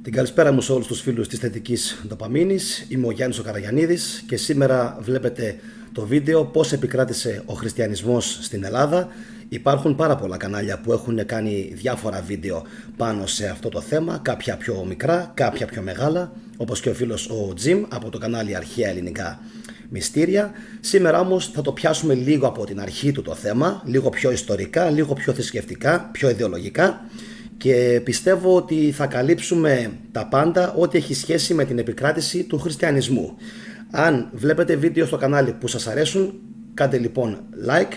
Την καλησπέρα μου σε όλους τους φίλους της θετικής ντοπαμίνης. Είμαι ο Γιάννης ο Καραγιαννίδης και σήμερα βλέπετε το βίντεο πώς επικράτησε ο χριστιανισμός στην Ελλάδα. Υπάρχουν πάρα πολλά κανάλια που έχουν κάνει διάφορα βίντεο πάνω σε αυτό το θέμα, κάποια πιο μικρά, κάποια πιο μεγάλα, όπως και ο φίλος ο Τζιμ από το κανάλι Αρχαία Ελληνικά Μυστήρια. Σήμερα όμως θα το πιάσουμε λίγο από την αρχή του το θέμα, λίγο πιο ιστορικά, λίγο πιο θρησκευτικά, πιο ιδεολογικά. Και πιστεύω ότι θα καλύψουμε τα πάντα ό,τι έχει σχέση με την επικράτηση του χριστιανισμού. Αν βλέπετε βίντεο στο κανάλι που σας αρέσουν, κάντε λοιπόν like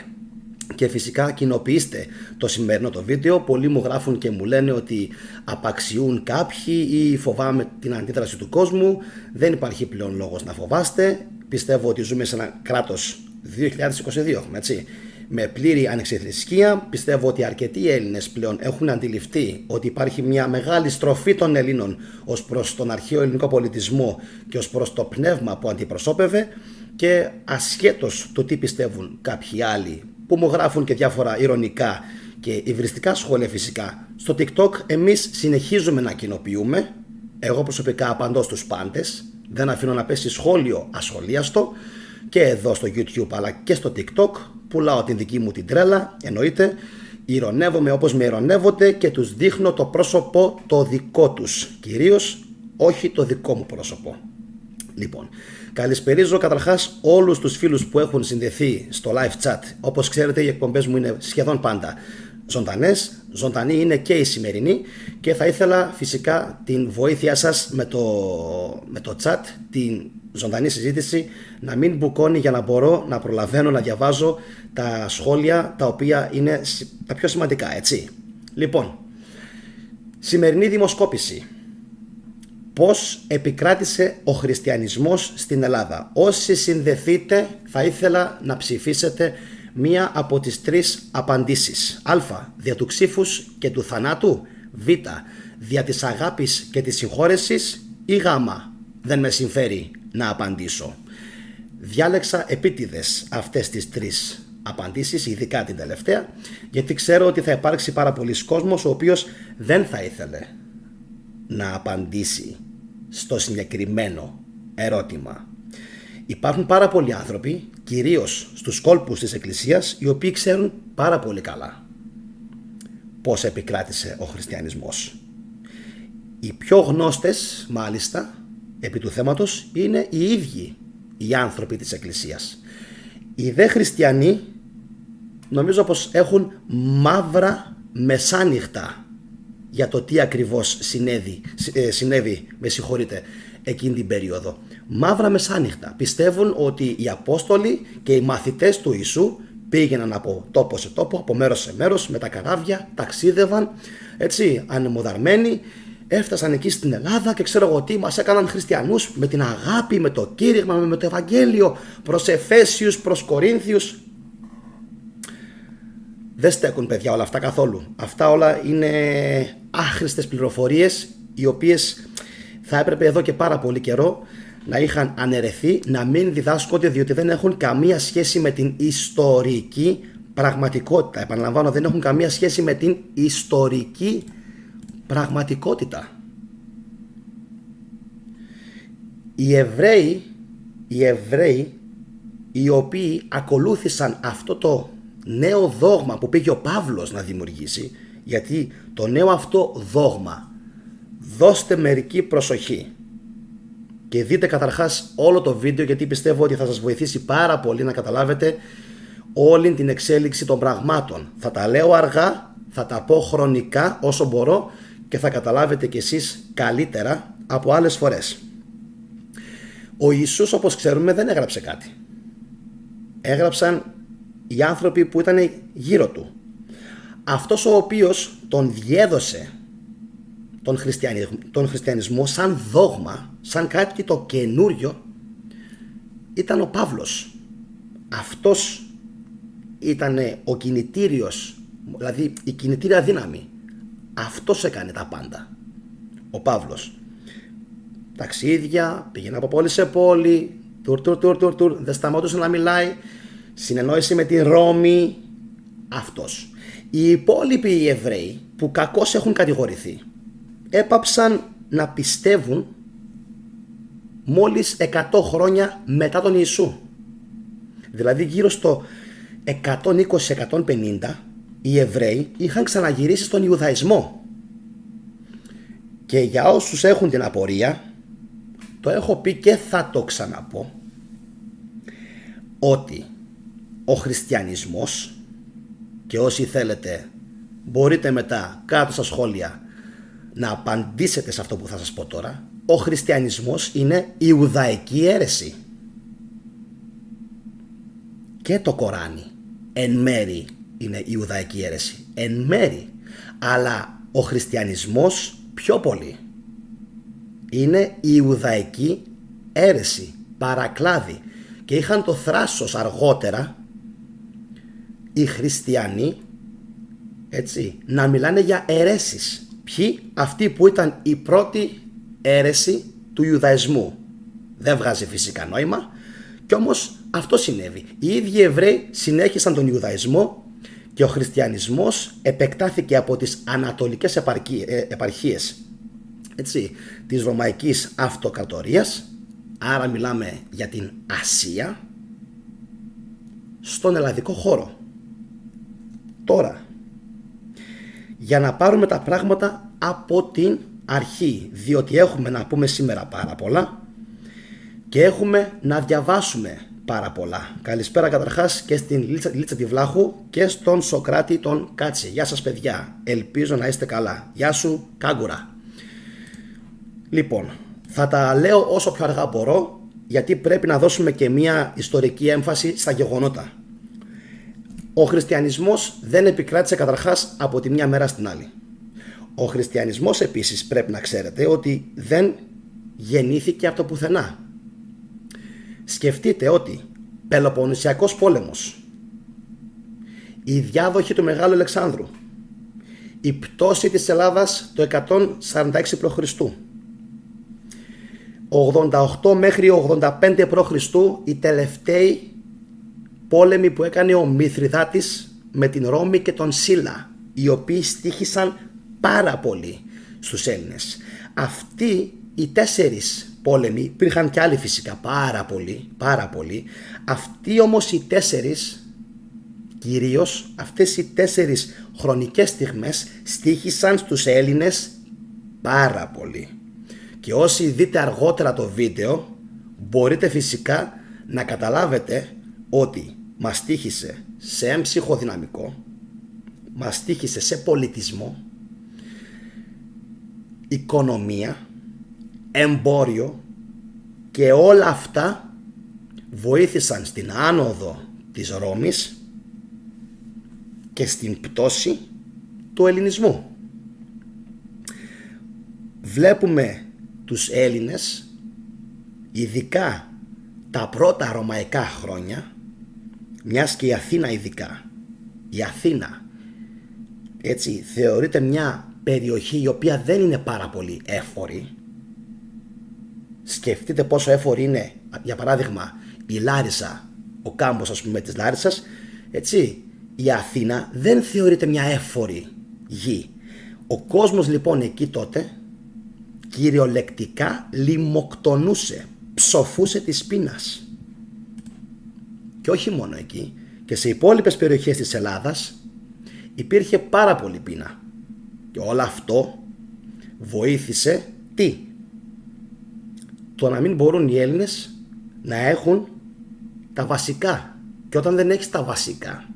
και φυσικά κοινοποιήστε το σημερινό το βίντεο. Πολλοί μου γράφουν και μου λένε ότι απαξιούν κάποιοι ή φοβάμαι την αντίδραση του κόσμου. Δεν υπάρχει πλέον λόγος να φοβάστε. Πιστεύω ότι ζούμε σε ένα κράτος 2022, έτσι, με πλήρη ανεξιθρησκεία. Πιστεύω ότι αρκετοί Έλληνες πλέον έχουν αντιληφθεί ότι υπάρχει μια μεγάλη στροφή των Ελλήνων ως προς τον αρχαίο ελληνικό πολιτισμό και ως προς το πνεύμα που αντιπροσώπευε, και ασχέτως το τι πιστεύουν κάποιοι άλλοι που μου γράφουν και διάφορα ειρωνικά και υβριστικά σχόλια φυσικά στο TikTok, εμείς συνεχίζουμε να κοινοποιούμε. Εγώ προσωπικά απαντώ στους πάντες, δεν αφήνω να πέσει σχόλιο ασχολίαστο, και εδώ στο YouTube αλλά και στο TikTok πουλάω την δική μου την τρέλα, εννοείται. Ειρωνεύομαι όπως με ειρωνεύονται και τους δείχνω το πρόσωπο το δικό τους, κυρίως όχι το δικό μου πρόσωπο. Λοιπόν, καλησπερίζω καταρχάς όλους τους φίλους που έχουν συνδεθεί στο live chat. Όπως ξέρετε, οι εκπομπές μου είναι σχεδόν πάντα ζωντανές. Ζωντανή είναι και η σημερινή και θα ήθελα φυσικά την βοήθειά σας με το chat, την ζωντανή συζήτηση να μην μπουκώνει, για να μπορώ να προλαβαίνω να διαβάζω τα σχόλια τα οποία είναι τα πιο σημαντικά, έτσι. Λοιπόν, σημερινή δημοσκόπηση. Πώς επικράτησε ο χριστιανισμός στην Ελλάδα? Όσοι συνδεθείτε θα ήθελα να ψηφίσετε μία από τις τρεις απαντήσεις. Α. Δια του ξύφους και του θανάτου. Β. Δια της αγάπης και της συγχώρεσης. Ή Γ. Δεν με συμφέρει να απαντήσω. Διάλεξα επίτηδες αυτές τις τρεις απαντήσεις, ειδικά την τελευταία, γιατί ξέρω ότι θα υπάρξει πάρα πολλοί κόσμος ο οποίος δεν θα ήθελε να απαντήσει στο συγκεκριμένο ερώτημα. Υπάρχουν πάρα πολλοί άνθρωποι, κυρίως στους κόλπους της Εκκλησίας, οι οποίοι ξέρουν πάρα πολύ καλά πώς επικράτησε ο χριστιανισμός. Οι πιο γνώστες, μάλιστα, επί του θέματος είναι οι ίδιοι οι άνθρωποι της Εκκλησίας. Οι δε χριστιανοί νομίζω πως έχουν μαύρα μεσάνυχτα για το τι ακριβώς συνέβη, εκείνη την περίοδο. Μαύρα μεσάνυχτα. Πιστεύουν ότι οι Απόστολοι και οι μαθητές του Ιησού πήγαιναν από τόπο σε τόπο, από μέρος σε μέρος, με τα καράβια, ταξίδευαν, έτσι, ανεμοδαρμένοι, έφτασαν εκεί στην Ελλάδα και ξέρω εγώ τι, μας έκαναν χριστιανούς με την αγάπη, με το κήρυγμα, με το Ευαγγέλιο, προς Εφέσιους, προς Κορίνθιους. Δεν στέκουν, παιδιά, όλα αυτά καθόλου. Αυτά όλα είναι άχρηστες πληροφορίες, οι οποίες θα έπρεπε εδώ και πάρα πολύ καιρό να είχαν αναιρεθεί, να μην διδάσκονται, διότι δεν έχουν καμία σχέση με την ιστορική πραγματικότητα. Επαναλαμβάνω, δεν έχουν καμία σχέση με την ιστορική πραγματικότητα. Οι Εβραίοι οι οποίοι ακολούθησαν αυτό το νέο δόγμα που πήγε ο Παύλος να δημιουργήσει, γιατί το νέο αυτό δόγμα, δώστε μερική προσοχή και δείτε καταρχάς όλο το βίντεο, γιατί πιστεύω ότι θα σας βοηθήσει πάρα πολύ να καταλάβετε όλη την εξέλιξη των πραγμάτων. Θα τα λέω αργά, θα τα πω χρονικά όσο μπορώ και θα καταλάβετε κι εσείς καλύτερα από άλλες φορές. Ο Ιησούς, όπως ξέρουμε, δεν έγραψε κάτι. Έγραψαν οι άνθρωποι που ήταν γύρω του. Αυτός ο οποίος τον διέδωσε τον χριστιανισμό σαν δόγμα, σαν κάτι το καινούριο, ήταν ο Παύλος. Αυτός ήταν ο κινητήριος, δηλαδή η κινητήρια δύναμη. Αυτός έκανε τα πάντα, ο Παύλος. Ταξίδια, πήγαινε από πόλη σε πόλη, τουρ, δεν σταματούσε να μιλάει, συνεννόηση με τη Ρώμη. Αυτός. Οι υπόλοιποι οι Εβραίοι που κακώς έχουν κατηγορηθεί έπαψαν να πιστεύουν μόλις 100 χρόνια μετά τον Ιησού. Δηλαδή γύρω στο 120-150 οι Εβραίοι είχαν ξαναγυρίσει στον Ιουδαϊσμό. Και για όσους έχουν την απορία, το έχω πει και θα το ξαναπώ, ότι ο χριστιανισμός, και όσοι θέλετε μπορείτε μετά κάτω στα σχόλια να απαντήσετε σε αυτό που θα σας πω τώρα, ο χριστιανισμός είναι ιουδαϊκή αίρεση. Και το Κοράνι εν μέρη είναι ιουδαϊκή αίρεση, εν μέρη, αλλά ο χριστιανισμός πιο πολύ είναι ιουδαϊκή αίρεση, παρακλάδι. Και είχαν το θράσος αργότερα οι χριστιανοί, έτσι, να μιλάνε για αιρέσεις. Ποιοι? Αυτοί που ήταν η πρώτη αίρεση του Ιουδαϊσμού. Δεν βγάζει φυσικά νόημα, κι όμως αυτό συνέβη. Οι ίδιοι Εβραίοι συνέχισαν τον Ιουδαϊσμό και ο χριστιανισμός επεκτάθηκε από τις ανατολικές επαρχίες, έτσι, της Ρωμαϊκής Αυτοκρατορίας, άρα μιλάμε για την Ασία, στον ελλαδικό χώρο. Τώρα, για να πάρουμε τα πράγματα από την αρχή, διότι έχουμε να πούμε σήμερα πάρα πολλά και έχουμε να διαβάσουμε πάρα πολλά. Καλησπέρα καταρχάς και στην Λίτσα τη Βλάχου και στον Σοκράτη τον Κάτση. Γεια σας παιδιά, ελπίζω να είστε καλά. Γεια σου Κάγκουρα. Λοιπόν, θα τα λέω όσο πιο αργά μπορώ, γιατί πρέπει να δώσουμε και μια ιστορική έμφαση στα γεγονότα. Ο χριστιανισμός δεν επικράτησε καταρχάς από τη μια μέρα στην άλλη. Ο χριστιανισμός επίσης πρέπει να ξέρετε ότι δεν γεννήθηκε από το πουθενά. Σκεφτείτε ότι Πελοποννησιακός πόλεμος, η διάδοχη του Μεγάλου Αλεξάνδρου, η πτώση της Ελλάδας το 146 π.Χ., 88 μέχρι 85 π.Χ. οι τελευταίοι πόλεμοι που έκανε ο Μηθριδάτης με την Ρώμη και τον Σύλλα, οι οποίοι στοίχησαν πάρα πολύ στους Έλληνες. Αυτοί οι 4 πόλεμοι, υπήρχαν και άλλοι φυσικά πάρα πολλοί, αυτοί όμως οι 4, κυρίως αυτές οι 4 χρονικές στιγμές στοίχησαν στους Έλληνες πάρα πολύ. Και όσοι δείτε αργότερα το βίντεο μπορείτε φυσικά να καταλάβετε ότι μας στοίχησε σε ψυχοδυναμικό, μας στοίχησε σε πολιτισμό, οικονομία, εμπόριο, και όλα αυτά βοήθησαν στην άνοδο της Ρώμης και στην πτώση του ελληνισμού. Βλέπουμε τους Έλληνες, ειδικά τα πρώτα ρωμαϊκά χρόνια, μιας και η Αθήνα ειδικά, η Αθήνα, έτσι, θεωρείται μια περιοχή η οποία δεν είναι πάρα πολύ έφορη. Σκεφτείτε πόσο έφορη είναι, για παράδειγμα, η Λάρισα, ο κάμπος ας πούμε της Λάρισσας, έτσι. Η Αθήνα δεν θεωρείται μια έφορη γη. Ο κόσμος λοιπόν εκεί τότε κυριολεκτικά λιμοκτονούσε, ψοφούσε της πείνας. Και όχι μόνο εκεί, και σε υπόλοιπες περιοχές της Ελλάδας υπήρχε πάρα πολύ πείνα. Και όλο αυτό βοήθησε τι? Το να μην μπορούν οι Έλληνες να έχουν τα βασικά. Και όταν δεν έχεις τα βασικά,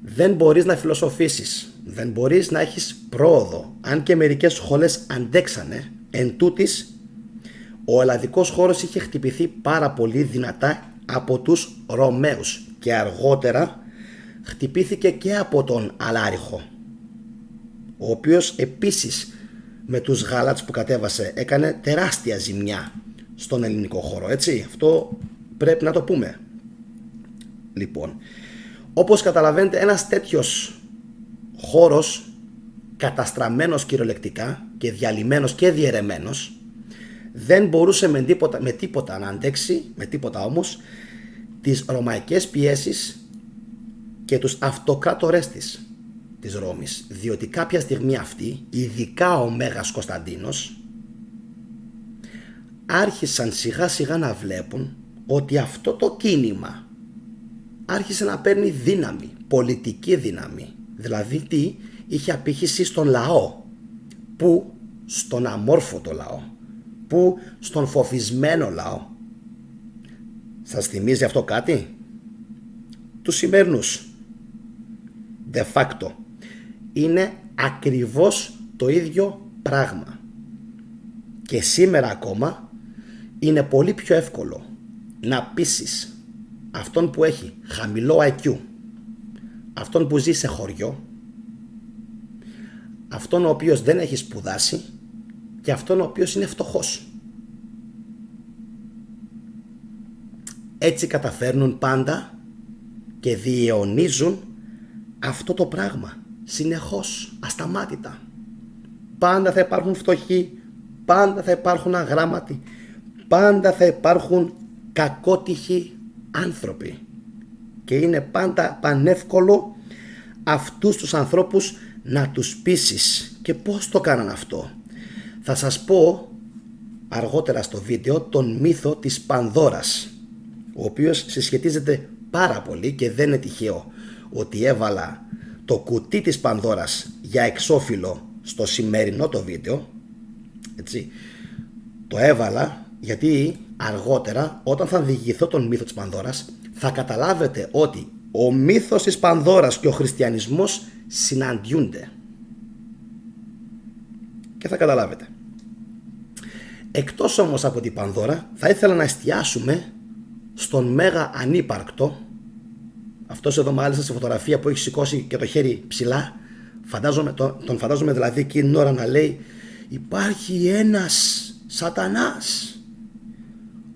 δεν μπορείς να φιλοσοφήσεις, δεν μπορείς να έχεις πρόοδο. Αν και μερικές σχολές αντέξανε, εν τούτης, ο ελλαδικός χώρος είχε χτυπηθεί πάρα πολύ δυνατά από τους Ρωμαίους και αργότερα χτυπήθηκε και από τον Αλάριχο, ο οποίος επίσης με τους Γάλατς που κατέβασε έκανε τεράστια ζημιά στον ελληνικό χώρο, έτσι. Αυτό πρέπει να το πούμε. Λοιπόν, όπως καταλαβαίνετε, ένας τέτοιος χώρος καταστραμμένος κυριολεκτικά και διαλυμένος και διαιρεμένος δεν μπορούσε με τίποτα να αντέξει, με τίποτα όμως, τις ρωμαϊκές πιέσεις και τους αυτοκράτορές της. της Ρώμης, διότι κάποια στιγμή αυτοί, ειδικά ο Μέγας Κωνσταντίνος, άρχισαν σιγά σιγά να βλέπουν ότι αυτό το κίνημα άρχισε να παίρνει δύναμη, πολιτική δύναμη. Δηλαδή τι, είχε απήχηση στον λαό, που στον αμόρφωτο λαό, που στον φοβισμένο λαό. Σας θυμίζει αυτό κάτι? Τους σημερινούς. De facto είναι ακριβώς το ίδιο πράγμα. Και σήμερα ακόμα είναι πολύ πιο εύκολο να πείσεις αυτόν που έχει χαμηλό IQ, αυτόν που ζει σε χωριό, αυτόν ο οποίος δεν έχει σπουδάσει και αυτόν ο οποίος είναι φτωχός. Έτσι καταφέρνουν πάντα και διαιωνίζουν αυτό το πράγμα συνεχώς, ασταμάτητα. Πάντα θα υπάρχουν φτωχοί, πάντα θα υπάρχουν αγράμματοι, πάντα θα υπάρχουν κακότυχοι άνθρωποι. Και είναι πάντα πανεύκολο αυτούς τους ανθρώπους να τους πείσεις. Και πώς το κάναν αυτό? Θα σας πω αργότερα στο βίντεο τον μύθο της Πανδώρας, ο οποίος συσχετίζεται πάρα πολύ και δεν είναι τυχαίο ότι έβαλα το κουτί της Πανδώρας για εξώφυλλο στο σημερινό το βίντεο. Έτσι. Το έβαλα γιατί αργότερα, όταν θα διηγηθώ τον μύθο της Πανδώρας, θα καταλάβετε ότι ο μύθος της Πανδώρας και ο χριστιανισμός συναντιούνται. Και θα καταλάβετε. Εκτός όμως από την Πανδώρα, θα ήθελα να εστιάσουμε στον Μέγα Ανύπαρκτο. Αυτός εδώ μάλιστα στη φωτογραφία που έχει σηκώσει και το χέρι ψηλά, τον φαντάζομαι δηλαδή εκείνη την ώρα να λέει: υπάρχει ένας σατανάς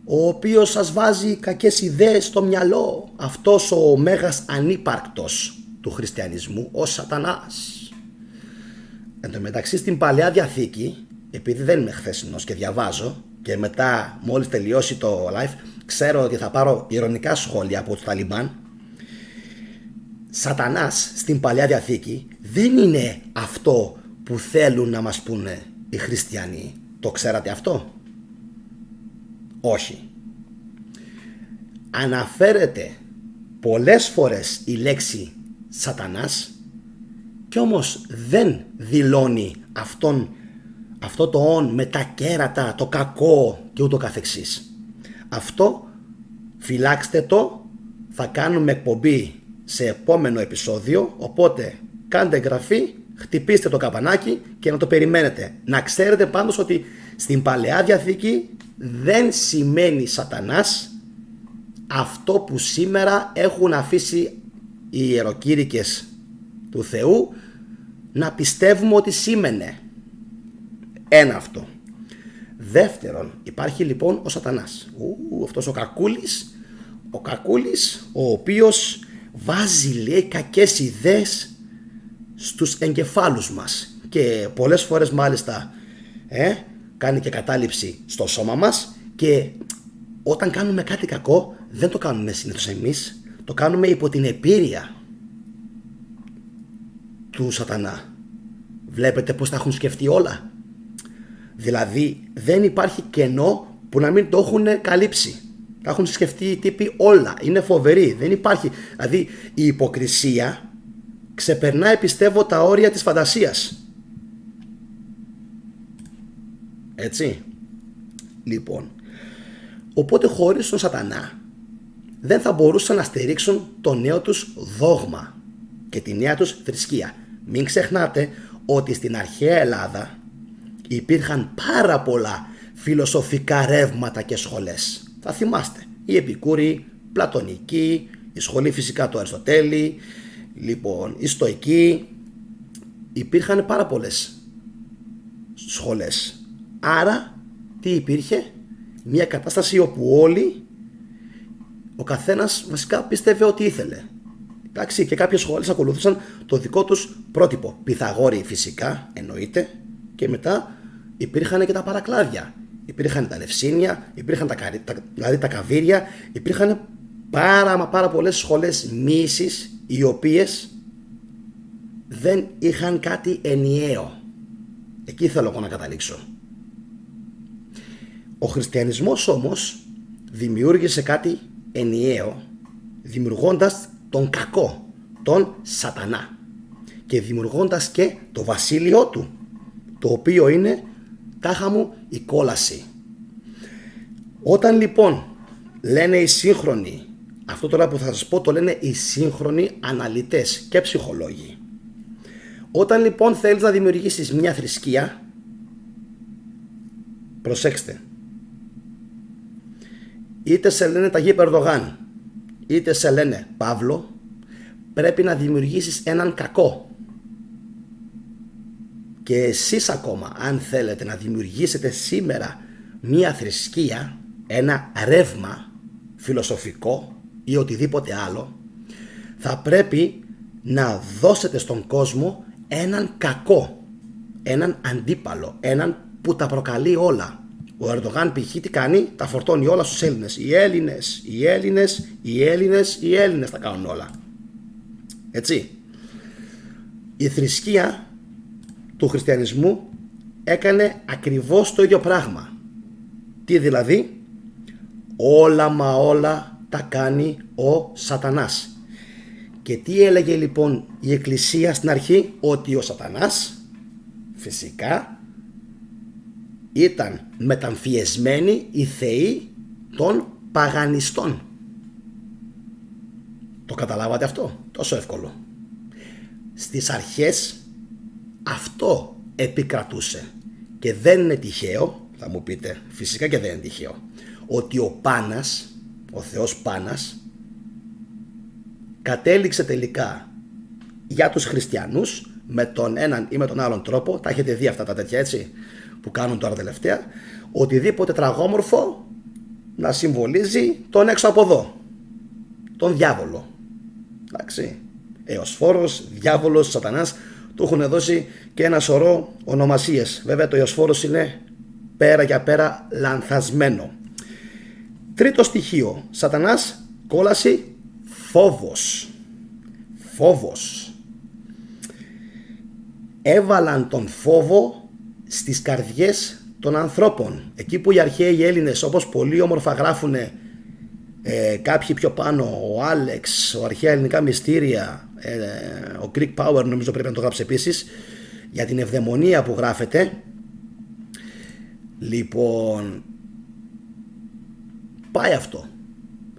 ο οποίος σας βάζει κακές ιδέες στο μυαλό. Αυτός ο Μέγας Ανύπαρκτος του χριστιανισμού, ο σατανάς. Εν τω μεταξύ στην Παλαιά Διαθήκη, επειδή δεν είμαι χθεσινός και διαβάζω, και μετά μόλις τελειώσει το live ξέρω ότι θα πάρω ειρωνικά σχόλια από τους Ταλιμπάν, σατανάς στην Παλαιά Διαθήκη δεν είναι αυτό που θέλουν να μας πούνε οι χριστιανοί. Το ξέρατε αυτό? Όχι. Αναφέρεται πολλές φορές η λέξη σατανάς και όμως δεν δηλώνει αυτό το «ον» με τα κέρατα, το κακό και ούτω καθεξής. Αυτό φυλάξτε το, θα κάνουμε εκπομπή σε επόμενο επεισόδιο, οπότε κάντε εγγραφή, χτυπήστε το καμπανάκι και να το περιμένετε. Να ξέρετε πάντως ότι στην Παλαιά Διαθήκη δεν σημαίνει σατανάς αυτό που σήμερα έχουν αφήσει οι ιεροκήρυκες του Θεού να πιστεύουμε ότι σήμαινε. Ένα αυτό. Δεύτερον, υπάρχει λοιπόν ο σατανάς. Αυτός ο κακούλης, ο οποίος βάζει, λέει, κακές ιδέες στους εγκεφάλους μας και πολλές φορές μάλιστα κάνει και κατάληψη στο σώμα μας, και όταν κάνουμε κάτι κακό δεν το κάνουμε συνήθως εμείς, το κάνουμε υπό την επίρρεια του σατανά. Βλέπετε πως τα έχουν σκεφτεί όλα? Δηλαδή δεν υπάρχει κενό που να μην το έχουν καλύψει. Τα έχουν σκεφτεί οι τύποι όλα. Είναι φοβεροί. Δεν υπάρχει. Δηλαδή η υποκρισία ξεπερνάει, πιστεύω, τα όρια της φαντασίας. Έτσι. Λοιπόν, οπότε χωρίς τον σατανά δεν θα μπορούσαν να στηρίξουν το νέο τους δόγμα και τη νέα τους θρησκεία. Μην ξεχνάτε ότι στην αρχαία Ελλάδα υπήρχαν πάρα πολλά φιλοσοφικά ρεύματα και σχολές. Θα θυμάστε, οι Επικούροι, Πλατωνικοί, η σχολή φυσικά του Αριστοτέλη, λοιπόν, οι Στοικοί. Υπήρχαν πάρα πολλές σχολές. Άρα τι υπήρχε? Μια κατάσταση όπου όλοι, ο καθένας βασικά πίστευε ότι ήθελε. Εντάξει, και κάποιες σχολές ακολούθησαν το δικό τους πρότυπο. Πυθαγόροι φυσικά, εννοείται, και μετά υπήρχαν και τα παρακλάδια. Υπήρχαν τα Λευσίνια, υπήρχαν δηλαδή τα Καβύρια, υπήρχαν πάρα πολλές σχολές μοίησης, οι οποίες δεν είχαν κάτι ενιαίο. Εκεί θέλω εγώ να καταλήξω. Ο χριστιανισμός όμως δημιούργησε κάτι ενιαίο, δημιουργώντας τον κακό, τον σατανά, και δημιουργώντας και το βασίλειό του, το οποίο είναι τάχα μου η κόλαση. Όταν λοιπόν λένε οι σύγχρονοι, αυτό τώρα που θα σας πω το λένε οι σύγχρονοι αναλυτές και ψυχολόγοι, όταν λοιπόν θέλεις να δημιουργήσεις μια θρησκεία, προσέξτε, είτε σε λένε Ταγί Περδογάν, είτε σε λένε Παύλο, πρέπει να δημιουργήσεις έναν κακό. Και εσείς ακόμα, αν θέλετε να δημιουργήσετε σήμερα μία θρησκεία, ένα ρεύμα φιλοσοφικό ή οτιδήποτε άλλο, θα πρέπει να δώσετε στον κόσμο έναν κακό, έναν αντίπαλο, έναν που τα προκαλεί όλα. Ο Ερντογάν π.χ. τι κάνει? Τα φορτώνει όλα στους Έλληνες. Οι Έλληνες τα κάνουν όλα. Έτσι. Η θρησκεία του χριστιανισμού έκανε ακριβώς το ίδιο πράγμα. Τι δηλαδή? Όλα μα όλα τα κάνει ο σατανάς. Και τι έλεγε λοιπόν η Εκκλησία στην αρχή? Ότι ο σατανάς φυσικά ήταν μεταμφιεσμένοι οι θεοί των παγανιστών. Το καταλάβατε αυτό? Τόσο εύκολο. Στις αρχές αυτό επικρατούσε. Και δεν είναι τυχαίο, θα μου πείτε, φυσικά και δεν είναι τυχαίο, ότι ο Πάνας, ο θεός Πάνας, κατέληξε τελικά για τους χριστιανούς με τον έναν ή με τον άλλον τρόπο. Τα έχετε δει αυτά τα τέτοια, έτσι, που κάνουν τώρα τελευταία, οτιδήποτε τραγόμορφο να συμβολίζει τον έξω από εδώ, τον διάβολο. Εντάξει, Εωσφόρος, διάβολος, σατανάς, του έχουν δώσει και ένα σωρό ονομασίες. Βέβαια το Εωσφόρος είναι πέρα για πέρα λανθασμένο. Τρίτο στοιχείο, σατανάς, κόλαση, φόβος. Φόβος. Έβαλαν τον φόβο στις καρδιές των ανθρώπων. Εκεί που οι αρχαίοι Έλληνες, όπως πολύ όμορφα γράφουν κάποιοι πιο πάνω, ο Άλεξ, ο αρχαία ελληνικά μυστήρια, ο Greek Power νομίζω πρέπει να το γράψει επίσης, για την ευδαιμονία που γράφεται. Λοιπόν, πάει αυτό.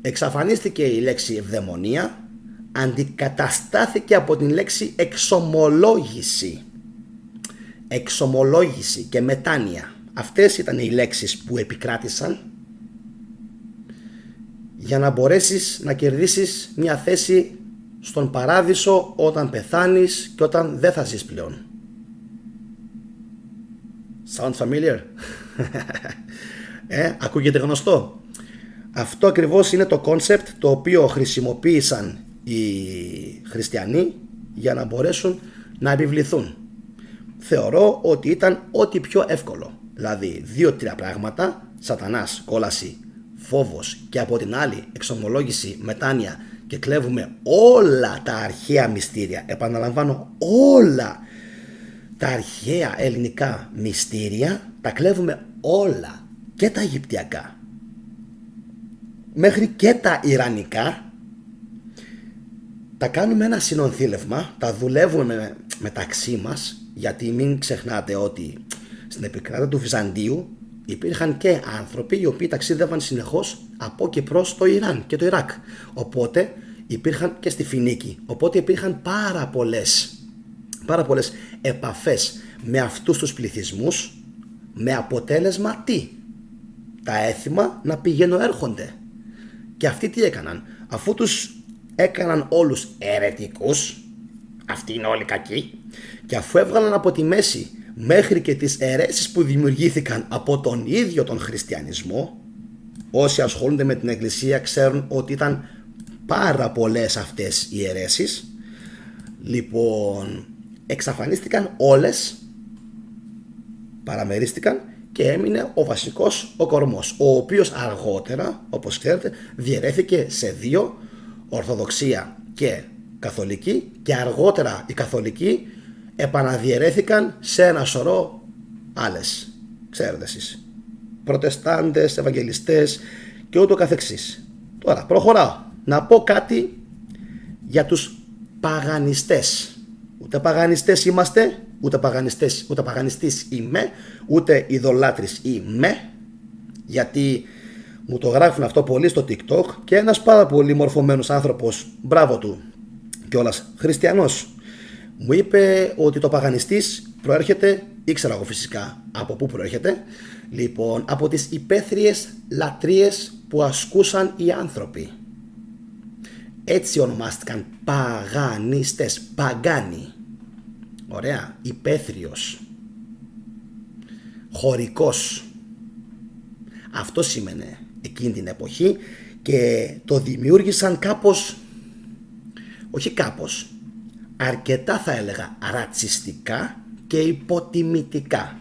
Εξαφανίστηκε η λέξη ευδαιμονία, αντικαταστάθηκε από την λέξη εξομολόγηση. Εξομολόγηση και μετάνοια. Αυτές ήταν οι λέξεις που επικράτησαν για να μπορέσεις να κερδίσεις μια θέση στον παράδεισο όταν πεθάνεις και όταν δεν θα ζεις πλέον. Sound familiar? Ακούγεται γνωστό? Αυτό ακριβώς είναι το concept το οποίο χρησιμοποίησαν οι χριστιανοί για να μπορέσουν να επιβληθούν. Θεωρώ ότι ήταν ό,τι πιο εύκολο. Δηλαδή 2-3 πράγματα, σατανάς, κόλαση, φόβος και από την άλλη εξομολόγηση, μετάνοια, και κλέβουμε όλα τα αρχαία μυστήρια. Επαναλαμβάνω, όλα τα αρχαία ελληνικά μυστήρια τα κλέβουμε όλα, και τα Αιγυπτιακά μέχρι και τα Ιρανικά. Τα κάνουμε ένα συνονθήλευμα, τα δουλεύουμε μεταξύ μας, γιατί μην ξεχνάτε ότι στην επικράτεια του Βυζαντίου υπήρχαν και άνθρωποι οι οποίοι ταξίδευαν συνεχώς από και προς το Ιράν και το Ιράκ. Οπότε υπήρχαν και στη Φινίκη. Οπότε υπήρχαν πάρα πολλές επαφές με αυτούς τους πληθυσμούς, με αποτέλεσμα τι? Τα έθιμα να πηγαίνουν έρχονται. Και αυτοί τι έκαναν? Αφού τους έκαναν όλους αιρετικούς, αυτοί είναι όλοι κακοί, και αφού έβγαλαν από τη μέση μέχρι και τις αιρέσεις που δημιουργήθηκαν από τον ίδιο τον χριστιανισμό, όσοι ασχολούνται με την Εκκλησία ξέρουν ότι ήταν πάρα πολλές αυτές οι αιρέσεις, λοιπόν εξαφανίστηκαν όλες, παραμερίστηκαν και έμεινε ο βασικός ο κορμός, ο οποίος αργότερα, όπως ξέρετε, διαιρέθηκε σε δύο, Ορθοδοξία και καθολικοί και αργότερα οι καθολικοί επαναδιαιρέθηκαν σε ένα σωρό άλλες. Ξέρετε εσείς. Προτεστάντες, Ευαγγελιστές και ούτω καθεξής. Τώρα προχωράω να πω κάτι για τους παγανιστές. Ούτε παγανιστές είμαστε, ούτε παγανιστής είμαι, ούτε ειδωλάτρης είμαι, γιατί μου το γράφουν αυτό πολύ στο TikTok και ένας πάρα πολύ μορφωμένος άνθρωπος, μπράβο του κιόλας, χριστιανός, μου είπε ότι το παγανιστής προέρχεται, ήξερα εγώ φυσικά από πού προέρχεται, λοιπόν, από τις υπαίθριες λατρείες που ασκούσαν οι άνθρωποι. Έτσι ονομάστηκαν παγανιστές, παγκάνοι. Ωραία, υπαίθριος, χωρικός. Αυτό σήμαινε εκείνη την εποχή και το δημιούργησαν κάπως, όχι κάπως, αρκετά θα έλεγα ρατσιστικά και υποτιμητικά.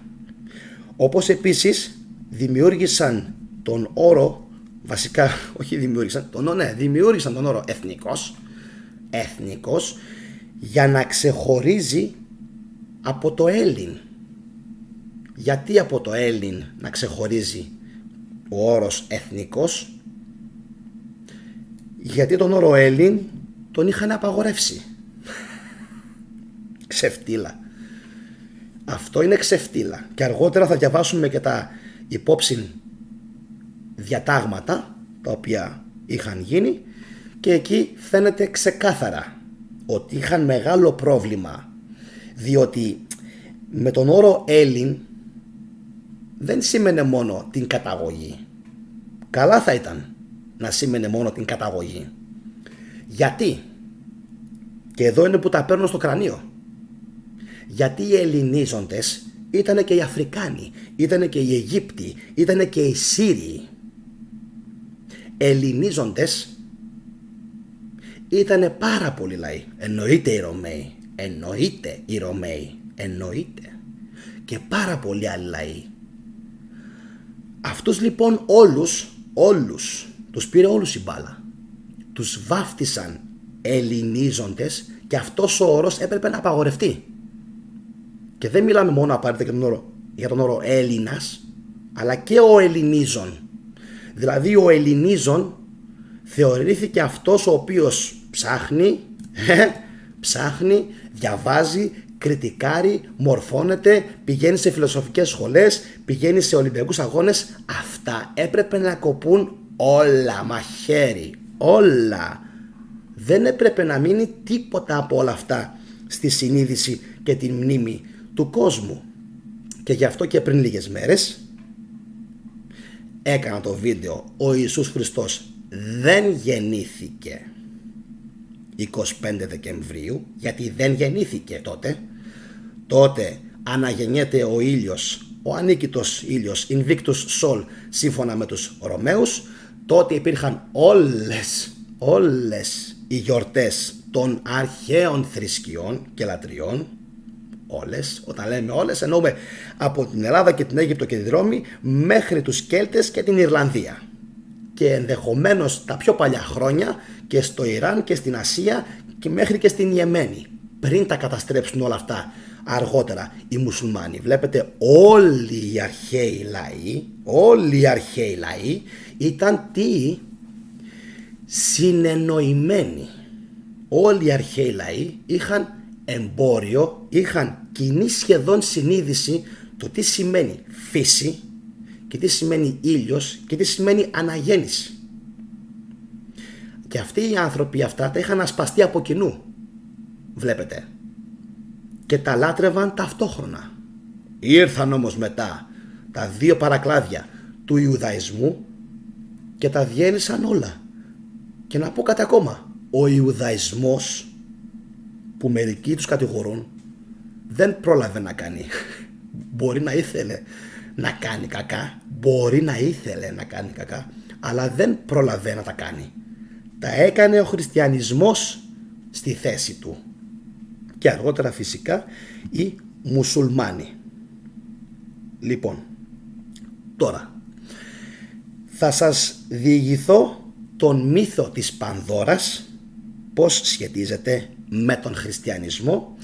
Όπως επίσης δημιούργησαν τον όρο, βασικά όχι δημιούργησαν τον όρο εθνικός για να ξεχωρίζει από το Έλλην. Γιατί από το Έλλην να ξεχωρίζει ο όρος εθνικός? Γιατί τον όρο Έλλην τον είχαν απαγορεύσει. Ξεφτύλα. Αυτό είναι ξεφτύλα. Και αργότερα θα διαβάσουμε και τα υπόψη διατάγματα τα οποία είχαν γίνει και εκεί φαίνεται ξεκάθαρα ότι είχαν μεγάλο πρόβλημα, διότι με τον όρο Έλλην δεν σήμαινε μόνο την καταγωγή. Καλά θα ήταν να σήμαινε μόνο την καταγωγή. Γιατί? Και εδώ είναι που τα παίρνω στο κρανίο. Γιατί οι Ελληνίζοντες ήτανε και οι Αφρικάνοι, ήτανε και οι Αιγύπτιοι, ήτανε και οι Σύριοι. Ελληνίζοντες ήτανε πάρα πολλοί λαοί. Εννοείται οι Ρωμαίοι, εννοείται. Και πάρα πολλοί άλλοι λαοί. Αυτούς λοιπόν όλους, τους πήρε όλους η μπάλα. Τους βάφτισαν Ελληνίζοντες και αυτός ο όρος έπρεπε να απαγορευτεί. Και δεν μιλάμε μόνο απαραίτητα για τον όρο Έλληνας, αλλά και ο Ελληνίζων. Δηλαδή ο Ελληνίζων θεωρήθηκε αυτός ο οποίος ψάχνει, διαβάζει, κριτικάρει, μορφώνεται, πηγαίνει σε φιλοσοφικές σχολές, πηγαίνει σε Ολυμπιακούς αγώνες. Αυτά έπρεπε να κοπούν όλα, μαχαίρι, όλα. Δεν έπρεπε να μείνει τίποτα από όλα αυτά στη συνείδηση και την μνήμη του κόσμου. Και γι' αυτό και πριν λίγες μέρες έκανα το βίντεο «Ο Ιησούς Χριστός δεν γεννήθηκε 25 Δεκεμβρίου», γιατί δεν γεννήθηκε τότε αναγεννιέται ο ήλιος, ο ανίκητος ήλιος, Invictus Sol, σύμφωνα με τους Ρωμαίους. Τότε υπήρχαν όλες οι γιορτές των αρχαίων θρησκειών και λατριών. Όλες, όταν λέμε όλες εννοούμε από την Ελλάδα και την Αίγυπτο και τη Ρώμη μέχρι τους Κέλτες και την Ιρλανδία, και ενδεχομένως τα πιο παλιά χρόνια και στο Ιράν και στην Ασία και μέχρι και στην Ιεμένη, πριν τα καταστρέψουν όλα αυτά αργότερα οι μουσουλμάνοι. Βλέπετε, όλοι οι αρχαίοι λαοί ήταν συνεννοημένοι. Όλοι οι αρχαίοι λαοί είχαν εμπόριο, είχαν κοινή σχεδόν συνείδηση του τι σημαίνει φύση και τι σημαίνει ήλιος και τι σημαίνει αναγέννηση. Και αυτοί οι άνθρωποι αυτά τα είχαν ασπαστεί από κοινού, βλέπετε, και τα λάτρευαν ταυτόχρονα. Ήρθαν όμως μετά τα δύο παρακλάδια του Ιουδαϊσμού και τα διέλυσαν όλα. Και να πω κάτι ακόμα, ο Ιουδαϊσμός, που μερικοί τους κατηγορούν, δεν πρόλαβε να κάνει. Μπορεί να ήθελε να κάνει κακά, αλλά δεν πρόλαβε να τα κάνει. Τα έκανε ο χριστιανισμός στη θέση του. Και αργότερα φυσικά οι μουσουλμάνοι. Λοιπόν, τώρα θα σας διηγηθώ τον μύθο της Πανδώρας, πώς σχετίζεται με τον χριστιανισμό,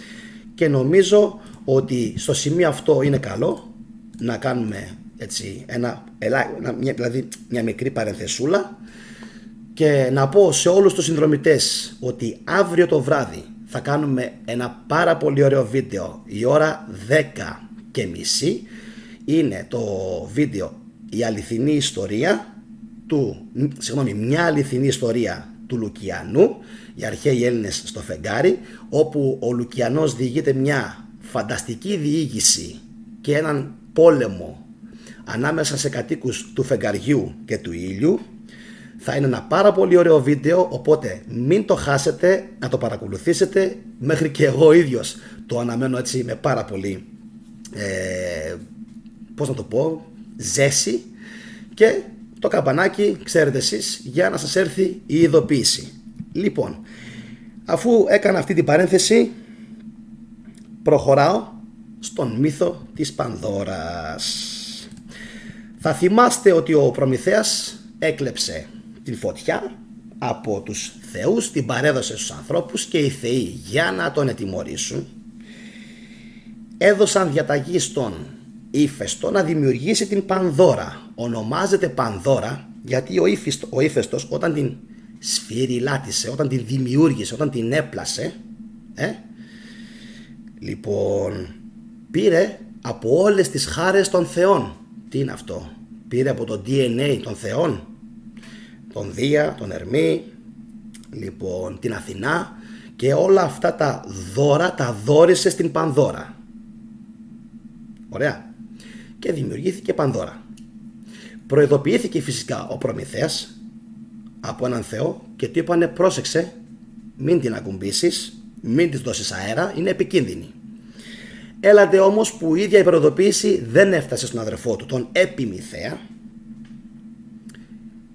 και νομίζω ότι στο σημείο αυτό είναι καλό να κάνουμε έτσι δηλαδή μια μικρή παρενθεσούλα και να πω σε όλους τους συνδρομητές ότι αύριο το βράδυ θα κάνουμε ένα πάρα πολύ ωραίο βίντεο η ώρα 10:30. Είναι το βίντεο μια αληθινή ιστορία του Λουκιανού, οι αρχαίοι Έλληνες στο φεγγάρι, όπου ο Λουκιανός διηγείται μια φανταστική διήγηση και έναν πόλεμο ανάμεσα σε κατοίκους του φεγγαριού και του ήλιου. Θα είναι ένα πάρα πολύ ωραίο βίντεο, οπότε μην το χάσετε, να το παρακολουθήσετε. Μέχρι και εγώ ίδιος το αναμένω έτσι με πάρα πολύ ζέση, και το καμπανάκι ξέρετε εσείς για να σας έρθει η ειδοποίηση. Λοιπόν, αφού έκανα αυτή την παρένθεση, προχωράω στον μύθο της Πανδώρας. Θα θυμάστε ότι ο Προμηθέας έκλεψε την φωτιά από τους θεούς, την παρέδωσε στους ανθρώπους και οι θεοί, για να τον ετιμωρήσουν, έδωσαν διαταγή στον Ήφαιστο να δημιουργήσει την Πανδώρα. Ονομάζεται Πανδώρα γιατί ο Ήφαιστος όταν την σφυριλάτησε, όταν την δημιούργησε, όταν την έπλασε, λοιπόν, πήρε από όλες τις χάρες των θεών. Τι είναι αυτό? Πήρε από το DNA των θεών, τον Δία, τον Ερμή, λοιπόν, την Αθηνά, και όλα αυτά τα δώρα τα δώρισε στην Πανδώρα. Ωραία. Και δημιουργήθηκε Πανδώρα. Προειδοποιήθηκε φυσικά ο Προμηθέας από έναν θεό και του είπανε, πρόσεξε, μην την ακουμπήσεις, μην της δώσεις αέρα, είναι επικίνδυνη. Έλατε όμως που η ίδια η προειδοποίηση δεν έφτασε στον αδερφό του, τον Επιμηθέα,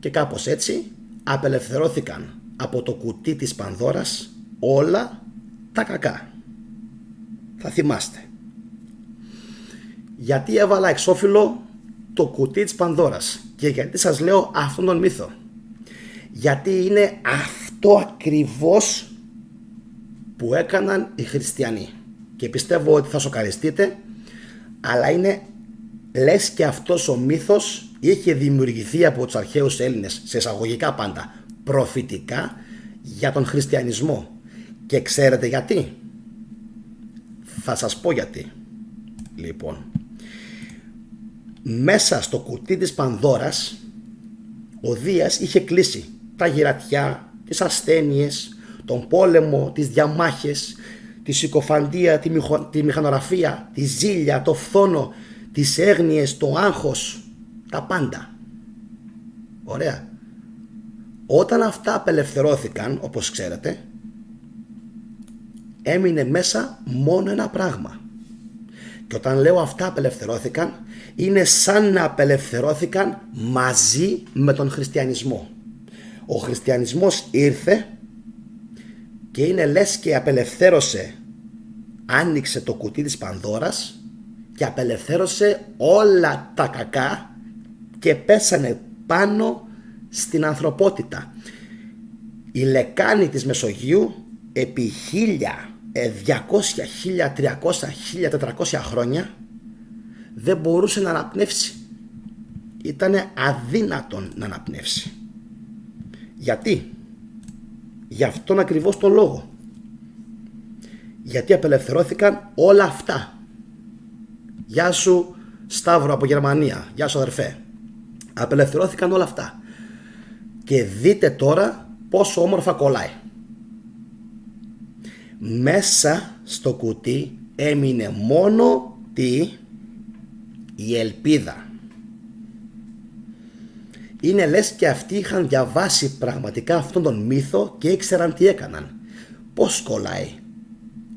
και κάπως έτσι απελευθερώθηκαν από το κουτί της Πανδώρας όλα τα κακά. Θα θυμάστε. Γιατί έβαλα εξώφυλλο το κουτί της Πανδώρας και γιατί σας λέω αυτόν τον μύθο? Γιατί είναι αυτό ακριβώς που έκαναν οι χριστιανοί, και πιστεύω ότι θα σοκαριστείτε, αλλά είναι λες και αυτός ο μύθος είχε δημιουργηθεί από τους αρχαίους Έλληνες, σε εισαγωγικά πάντα, προφητικά για τον χριστιανισμό. Και ξέρετε γιατί? Θα σας πω γιατί. Λοιπόν, μέσα στο κουτί της Πανδώρας ο Δίας είχε κλείσει τα γυρατιά, τις ασθένειες, τον πόλεμο, τις διαμάχες, τη συκοφαντία, τη μηχανογραφία, τη ζήλια, το φθόνο, τις έγνοιες, το άγχος, τα πάντα. Ωραία. Όταν αυτά απελευθερώθηκαν, όπως ξέρετε, έμεινε μέσα μόνο ένα πράγμα. Και όταν λέω αυτά απελευθερώθηκαν, είναι σαν να απελευθερώθηκαν μαζί με τον χριστιανισμό. Ο χριστιανισμός ήρθε και είναι λες και απελευθέρωσε, άνοιξε το κουτί της Πανδώρας και απελευθέρωσε όλα τα κακά και πέσανε πάνω στην ανθρωπότητα. Η λεκάνη της Μεσογείου επί 1200, 1300, 1400 χρόνια δεν μπορούσε να αναπνεύσει. Ήτανε αδύνατον να αναπνεύσει. Γιατί? Γι' αυτόν ακριβώς τον λόγο. Γιατί απελευθερώθηκαν όλα αυτά. Γεια σου Σταύρο από Γερμανία. Γεια σου αδερφέ. Απελευθερώθηκαν όλα αυτά. Και δείτε τώρα πόσο όμορφα κολλάει. Μέσα στο κουτί έμεινε μόνο η ελπίδα. Είναι λες και αυτοί είχαν διαβάσει πραγματικά αυτόν τον μύθο και ήξεραν τι έκαναν. Πώς κολλάει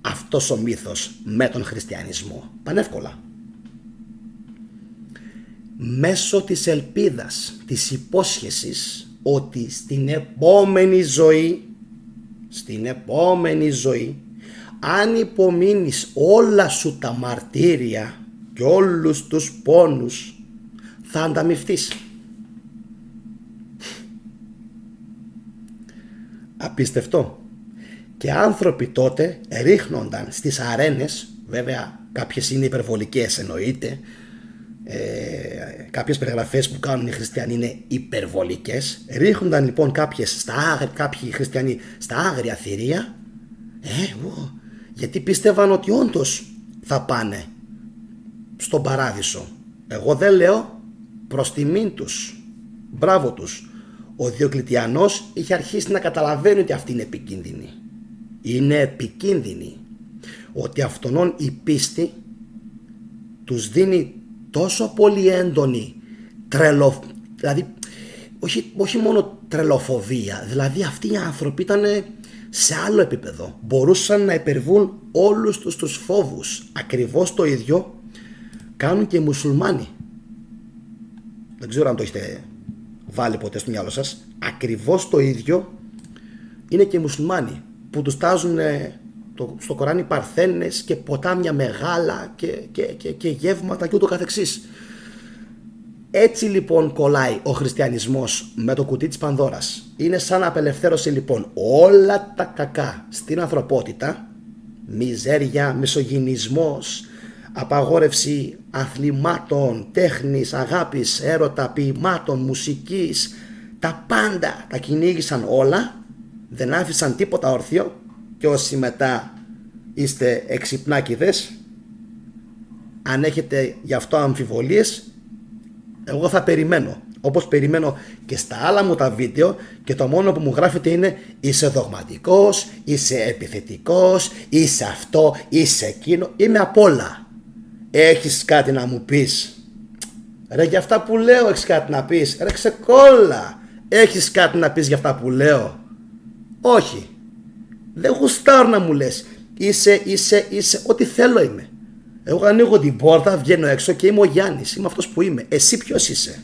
αυτός ο μύθος με τον χριστιανισμό? Πανεύκολα. Μέσω της ελπίδας, της υπόσχεσης ότι στην επόμενη ζωή, αν υπομείνεις όλα σου τα μαρτύρια και όλους τους πόνους, θα ανταμυφθείς. Απίστευτο. Και άνθρωποι τότε ρίχνονταν στις αρένες, βέβαια κάποιες είναι υπερβολικές εννοείται, κάποιες περιγραφές που κάνουν οι χριστιανοί είναι υπερβολικές, ρίχνονταν λοιπόν κάποιοι χριστιανοί στα άγρια θηρία, γιατί πίστευαν ότι όντως θα πάνε στον παράδεισο. Εγώ δεν λέω, προς τιμήν τους, μπράβο τους. Ο Διοκλητιανός είχε αρχίσει να καταλαβαίνει ότι αυτή είναι επικίνδυνη. Είναι επικίνδυνη. Ότι αυτόν η πίστη τους δίνει τόσο πολύ έντονη δηλαδή όχι μόνο τρελοφοβία, δηλαδή αυτοί οι άνθρωποι ήταν σε άλλο επίπεδο, μπορούσαν να υπερβούν όλους τους φόβους. Ακριβώς το ίδιο κάνουν και οι μουσουλμάνοι. Δεν ξέρω αν το έχετε βάλει ποτέ στο μυαλό σας. Ακριβώς το ίδιο είναι και οι μουσουλμάνοι, που τους τάζουν στο Κοράνι παρθένες και ποτάμια μεγάλα και γεύματα και ούτω καθεξής. Έτσι λοιπόν κολλάει ο χριστιανισμός με το κουτί της Πανδώρας. Είναι σαν να απελευθέρωσε λοιπόν όλα τα κακά στην ανθρωπότητα, μιζέρια, μισογυνισμός, απαγόρευση αθλημάτων, τέχνης, αγάπης, έρωτα, ποιημάτων, μουσικής, τα πάντα τα κυνήγησαν όλα, δεν άφησαν τίποτα όρθιο. Και όσοι μετά είστε εξυπνάκηδες, αν έχετε γι' αυτό αμφιβολίες, εγώ θα περιμένω, όπως περιμένω και στα άλλα μου τα βίντεο, και το μόνο που μου γράφετε είναι είσαι δογματικός, είσαι επιθετικός, είσαι αυτό, είσαι εκείνο. Είμαι απ' όλα. Έχεις κάτι να μου πεις? Ρε, για αυτά που λέω έχεις κάτι να πεις? Ρε, ξεκόλα, έχεις κάτι να πεις για αυτά που λέω? Όχι. Δεν γουστάρω να μου λες είσαι, ό,τι θέλω είμαι. Εγώ ανοίγω την πόρτα, βγαίνω έξω και είμαι ο Γιάννης. Είμαι αυτός που είμαι. Εσύ ποιος είσαι?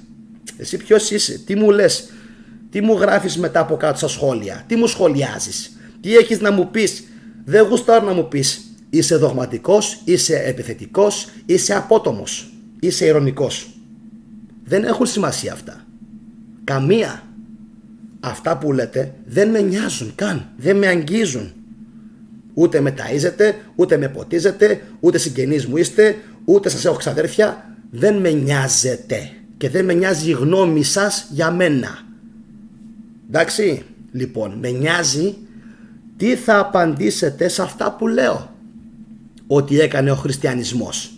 Εσύ ποιος είσαι? Τι μου λες? Τι μου γράφεις μετά από κάτω στα σχόλια? Τι μου σχολιάζεις? Τι έχεις να μου πεις? Δεν γουστάρω να μου πεις είσαι δογματικός, είσαι επιθετικός, είσαι απότομος, είσαι ειρωνικός. Δεν έχουν σημασία αυτά. Καμία. Αυτά που λέτε δεν με νοιάζουν καν, δεν με αγγίζουν. Ούτε με ταΐζετε, ούτε με ποτίζετε, ούτε συγγενείς μου είστε, ούτε σας έχω ξαδέρφια. Δεν με νοιάζετε και δεν με νοιάζει η γνώμη σας για μένα. Εντάξει, λοιπόν, με νοιάζει τι θα απαντήσετε σε αυτά που λέω ότι έκανε ο χριστιανισμός.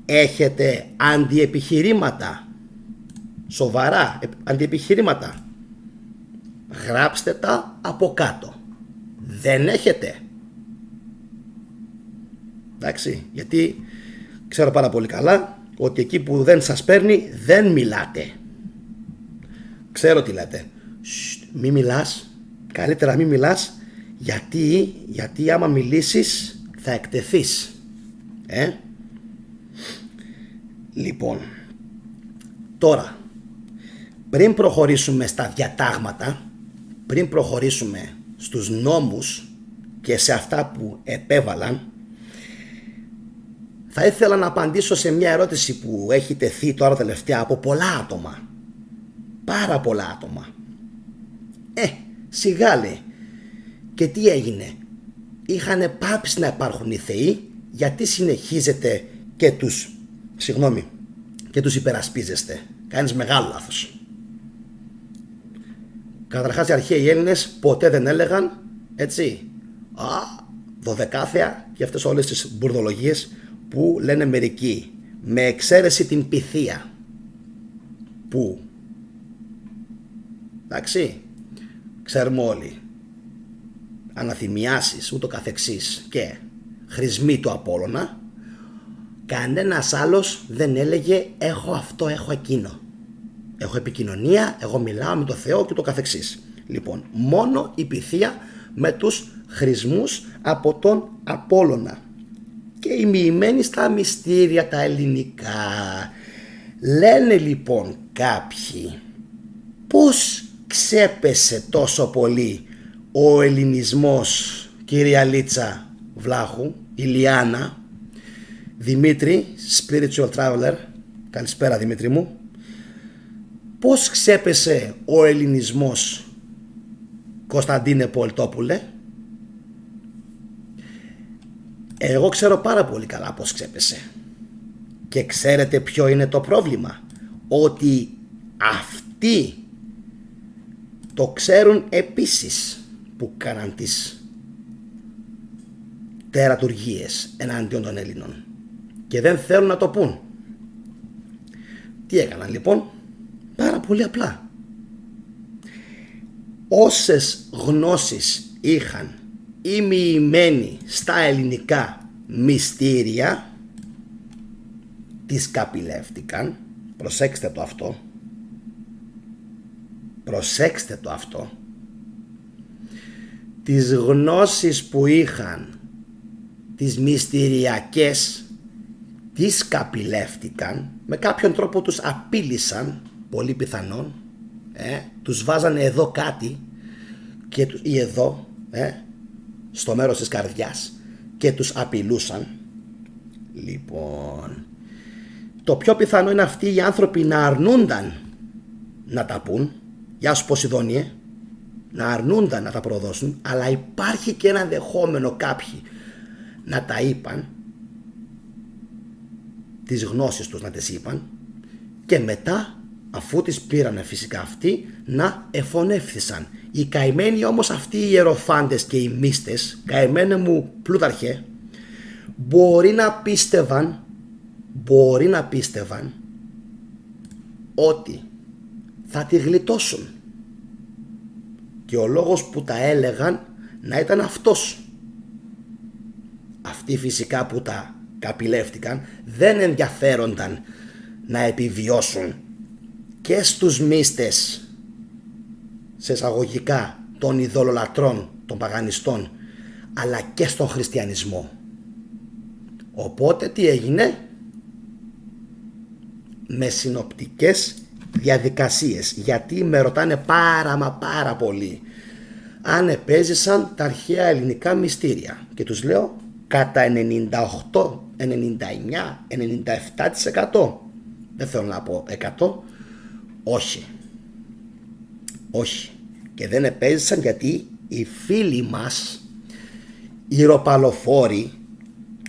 Έχετε αντιεπιχειρήματα, σοβαρά αντιεπιχειρήματα? Γράψτε τα από κάτω. Δεν έχετε? Εντάξει, γιατί ξέρω πάρα πολύ καλά ότι εκεί που δεν σας παίρνει δεν μιλάτε. Ξέρω τι λέτε. Μη μιλάς, καλύτερα μη μιλάς, γιατί άμα μιλήσεις θα εκτεθείς. Λοιπόν, τώρα, πριν προχωρήσουμε στα διατάγματα, πριν προχωρήσουμε στους νόμους και σε αυτά που επέβαλαν, θα ήθελα να απαντήσω σε μια ερώτηση που έχει τεθεί τώρα τελευταία από πολλά άτομα. Πάρα πολλά άτομα. Σιγά λέει. Και τι έγινε? Είχανε πάψει να υπάρχουν οι θεοί, γιατί συνεχίζετε και τους υπερασπίζεστε? Κάνεις μεγάλο λάθος. Καταρχάς οι αρχαίοι Έλληνες ποτέ δεν έλεγαν έτσι δωδεκάθεα και αυτές όλες τις μπουρδολογίες που λένε μερικοί, με εξαίρεση την Πυθία, που εντάξει, ξέρουμε όλοι, αναθυμιάσεις ούτω καθεξής και χρησμοί του Απόλλωνα, κανένας άλλος δεν έλεγε έχω αυτό, έχω εκείνο, έχω επικοινωνία, εγώ μιλάω με τον Θεό και ούτω καθεξής. Λοιπόν, μόνο η Πυθία με τους χρησμούς από τον Απόλλωνα και οι μοιημένοι στα μυστήρια τα ελληνικά. Λένε λοιπόν κάποιοι, πώς ξέπεσε τόσο πολύ ο ελληνισμός, κυρία Λίτσα Βλάχου, Ηλιάνα, Δημήτρη, Spiritual Traveler, καλησπέρα Δημήτρη μου, πώς ξέπεσε ο ελληνισμός, Κωνσταντίνε Πολτόπουλε? Εγώ ξέρω πάρα πολύ καλά πώς ξέπεσε. Και ξέρετε ποιο είναι το πρόβλημα? Ότι αυτοί το ξέρουν επίσης που κάναν τις τερατουργίες εναντίον των Ελλήνων και δεν θέλουν να το πούν. Τι έκαναν λοιπόν? Πάρα πολύ απλά. Όσες γνώσεις είχαν οι μοιημένοι στα ελληνικά μυστήρια, τις καπηλεύτηκαν. Προσέξτε το αυτό. Προσέξτε το αυτό. Τις γνώσεις που είχαν, τις μυστηριακές, τις καπηλεύτηκαν. Με κάποιον τρόπο τους απείλησαν, πολύ πιθανόν. Τους βάζανε εδώ κάτι και, ή εδώ, στο μέρος της καρδιάς, και τους απειλούσαν. Λοιπόν, το πιο πιθανό είναι αυτοί οι άνθρωποι να αρνούνταν να τα πούν. Γεια σου Ποσειδόνιε. Να αρνούνταν να τα προδώσουν, αλλά υπάρχει και ένα δεχόμενο κάποιοι να τα είπαν, τις γνώσεις τους να τις είπαν, και μετά, αφού τις πήρανε φυσικά αυτοί, να εφωνεύθησαν. Οι καημένοι όμως αυτοί οι ιεροφάντες και οι μύστες, καημένε μου Πλούταρχε, μπορεί να πίστευαν ότι θα τη γλιτώσουν, και ο λόγος που τα έλεγαν να ήταν αυτός. Αυτοί φυσικά που τα καπηλεύτηκαν δεν ενδιαφέρονταν να επιβιώσουν και στους μύστες, σε εισαγωγικά, των ειδωλολατρών, των παγανιστών, αλλά και στον χριστιανισμό. Οπότε τι έγινε? Με συνοπτικές διαδικασίες, γιατί με ρωτάνε πάρα πολύ αν επέζησαν τα αρχαία ελληνικά μυστήρια, και τους λέω κατά 98, 99, 97%, δεν θέλω να πω 100, όχι, και δεν επέζησαν γιατί οι φίλοι μας, οι ροπαλοφόροι,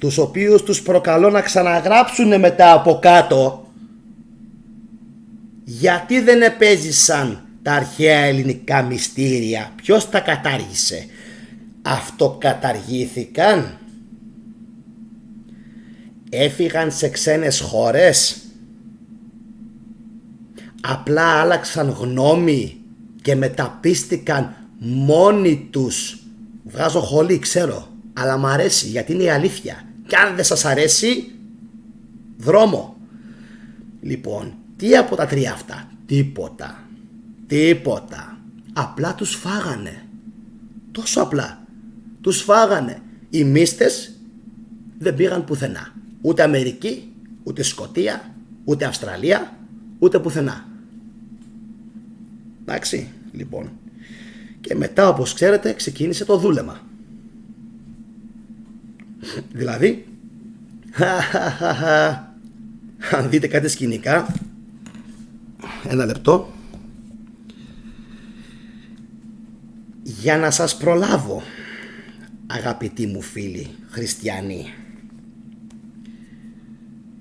τους οποίους τους προκαλώ να ξαναγράψουν μετά από κάτω γιατί δεν επέζησαν τα αρχαία ελληνικά μυστήρια. Ποιος τα κατάργησε? Αυτοκαταργήθηκαν? Έφυγαν σε ξένες χώρες? Απλά άλλαξαν γνώμη και μεταπίστηκαν μόνοι τους? Βγάζω χολή, ξέρω, αλλά μ' αρέσει γιατί είναι η αλήθεια. Κι αν δεν σας αρέσει, δρόμο. Λοιπόν, τι από τα τρία αυτά? Τίποτα. Απλά τους φάγανε. Τόσο απλά. Τους φάγανε. Οι μύστες δεν πήγαν πουθενά. Ούτε Αμερική, ούτε Σκωτία, ούτε Αυστραλία, ούτε πουθενά. Εντάξει, λοιπόν. Και μετά, όπως ξέρετε, ξεκίνησε το δούλεμα. Δηλαδή, αν δείτε κάτι σκηνικά, ένα λεπτό, για να σας προλάβω, αγαπητοί μου φίλοι χριστιανοί.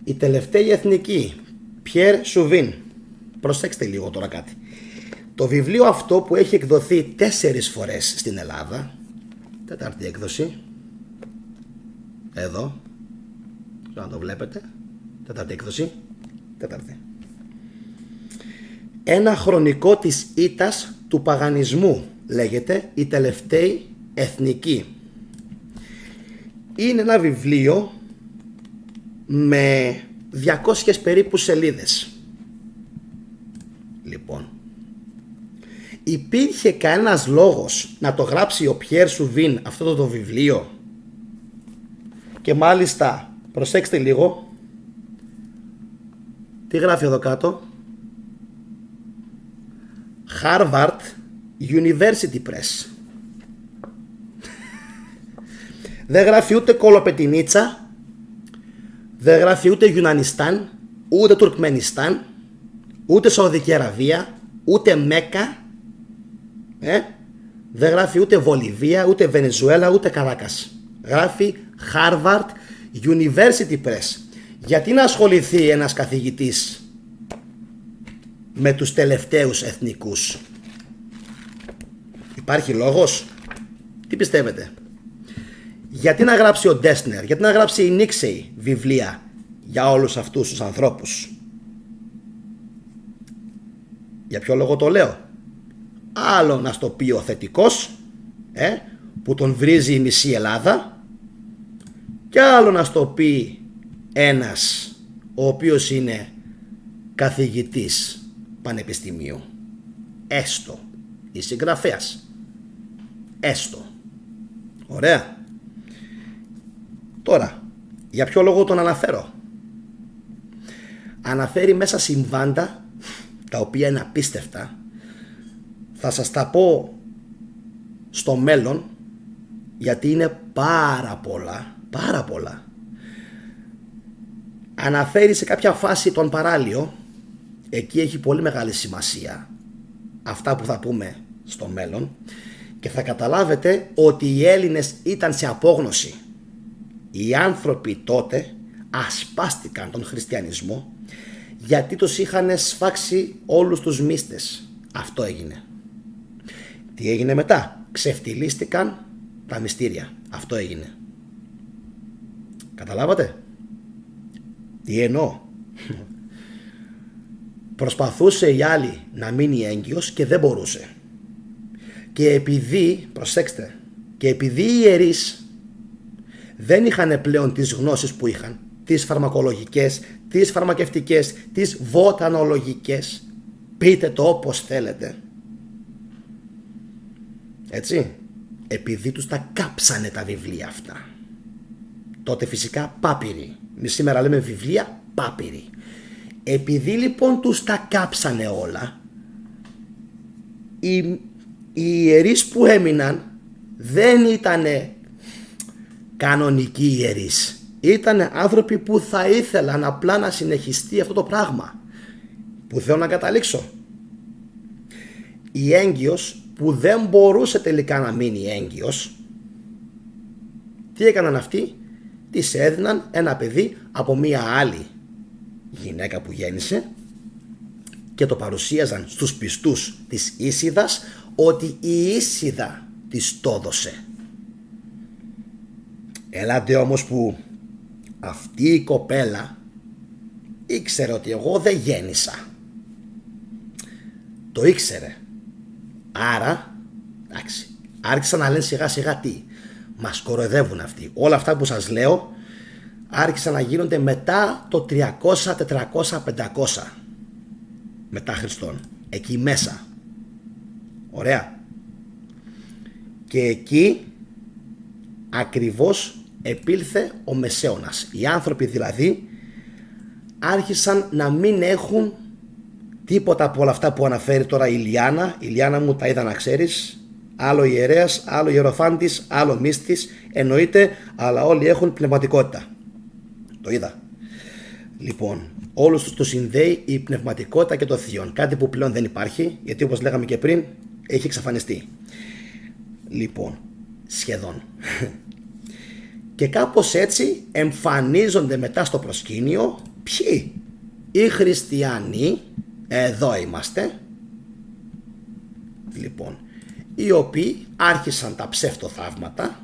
Η τελευταία εθνική, Πιέρ Σουβίν. Προσέξτε λίγο τώρα κάτι. Το βιβλίο αυτό που έχει εκδοθεί 4 φορές στην Ελλάδα, 4η έκδοση, εδώ, να το βλέπετε, 4η έκδοση, 4η. Ένα χρονικό της ήττας του παγανισμού, λέγεται η τελευταία εθνική. Είναι ένα βιβλίο με 200 περίπου σελίδες. Λοιπόν, υπήρχε κανένας λόγος να το γράψει ο Πιέρ Σουβίν αυτό το βιβλίο? Και μάλιστα, προσέξτε λίγο, τι γράφει εδώ κάτω? Harvard University Press. Δεν γράφει ούτε Κολοπετινίτσα, δεν γράφει ούτε Ιουνανιστάν, ούτε Τουρκμενιστάν, ούτε Σαουδική Αραβία, ούτε Μέκα, δεν γράφει ούτε Βολιβία, ούτε Βενεζουέλα, ούτε Καράκας. Γράφει Harvard University Press. Γιατί να ασχοληθεί ένας καθηγητής με τους τελευταίους εθνικούς? Υπάρχει λόγος? Τι πιστεύετε? Γιατί να γράψει ο Ντέσνερ, γιατί να γράψει η Νίξεϊ βιβλία για όλους αυτούς τους ανθρώπους? Για ποιο λόγο το λέω? Άλλο να στο πει ο θετικός, που τον βρίζει η μισή Ελλάδα, και άλλο να στο πει ένας ο οποίος είναι καθηγητής πανεπιστημίου, έστω ή συγγραφέας, έστω. Ωραία. Τώρα, για ποιο λόγο τον αναφέρω? Αναφέρει μέσα συμβάντα τα οποία είναι απίστευτα. Θα σας τα πω στο μέλλον, γιατί είναι πάρα πολλά. Αναφέρει σε κάποια φάση τον παράλιο. Εκεί έχει πολύ μεγάλη σημασία αυτά που θα πούμε στο μέλλον, και θα καταλάβετε ότι οι Έλληνες ήταν σε απόγνωση. Οι άνθρωποι τότε ασπάστηκαν τον χριστιανισμό γιατί τους είχαν σφάξει όλους τους μύστες. Αυτό έγινε. Τι έγινε μετά? Ξεφτυλίστηκαν τα μυστήρια. Αυτό έγινε. Καταλάβατε τι εννοώ? Προσπαθούσε η άλλη να μείνει έγκυος και δεν μπορούσε. Και επειδή, προσέξτε, και επειδή οι ιερείς δεν είχαν πλέον τις γνώσεις που είχαν, τις φαρμακολογικές, τις φαρμακευτικές, τις βοτανολογικές, πείτε το όπως θέλετε, έτσι, επειδή τους τα κάψανε τα βιβλία αυτά. Τότε φυσικά πάπυροι. Σήμερα λέμε βιβλία, πάπυροι. Επειδή λοιπόν τους τα κάψανε όλα, οι ιερείς που έμειναν δεν ήτανε κανονικοί ιερείς. Ήτανε άνθρωποι που θα ήθελαν απλά να συνεχιστεί αυτό το πράγμα. Που θέλω να καταλήξω. Η έγκυος που δεν μπορούσε τελικά να μείνει έγκυος, τι έκαναν αυτοί? Της έδιναν ένα παιδί από μία άλλη γυναίκα που γέννησε και το παρουσίαζαν στους πιστούς της Ίσιδας ότι η Ίσιδα της το έδωσε. Ελάτε όμως που αυτή η κοπέλα ήξερε ότι εγώ δεν γέννησα. Το ήξερε. Άρα, εντάξει, άρχισαν να λένε σιγά σιγά τι? Μας κοροϊδεύουν αυτοί. Όλα αυτά που σας λέω άρχισαν να γίνονται μετά το 300, 400, 500 μετά Χριστόν. Εκεί μέσα. Ωραία. Και εκεί ακριβώς επήλθε ο Μεσαίωνας. Οι άνθρωποι δηλαδή άρχισαν να μην έχουν τίποτα από όλα αυτά που αναφέρει τώρα η Ηλιάνα. Η Ηλιάνα μου τα είδα να ξέρεις. Άλλο ιερέας, άλλο ιεροφάντης, άλλο μύστης. Εννοείται, αλλά όλοι έχουν πνευματικότητα. Το είδα. Λοιπόν, όλους τους το συνδέει η πνευματικότητα και το θείον. Κάτι που πλέον δεν υπάρχει, γιατί όπως λέγαμε και πριν, έχει εξαφανιστεί. Λοιπόν, σχεδόν. Και κάπως έτσι εμφανίζονται μετά στο προσκήνιο ποιοι? Οι χριστιανοί. Εδώ είμαστε. Λοιπόν, οι οποίοι άρχισαν τα ψευτοθαύματα.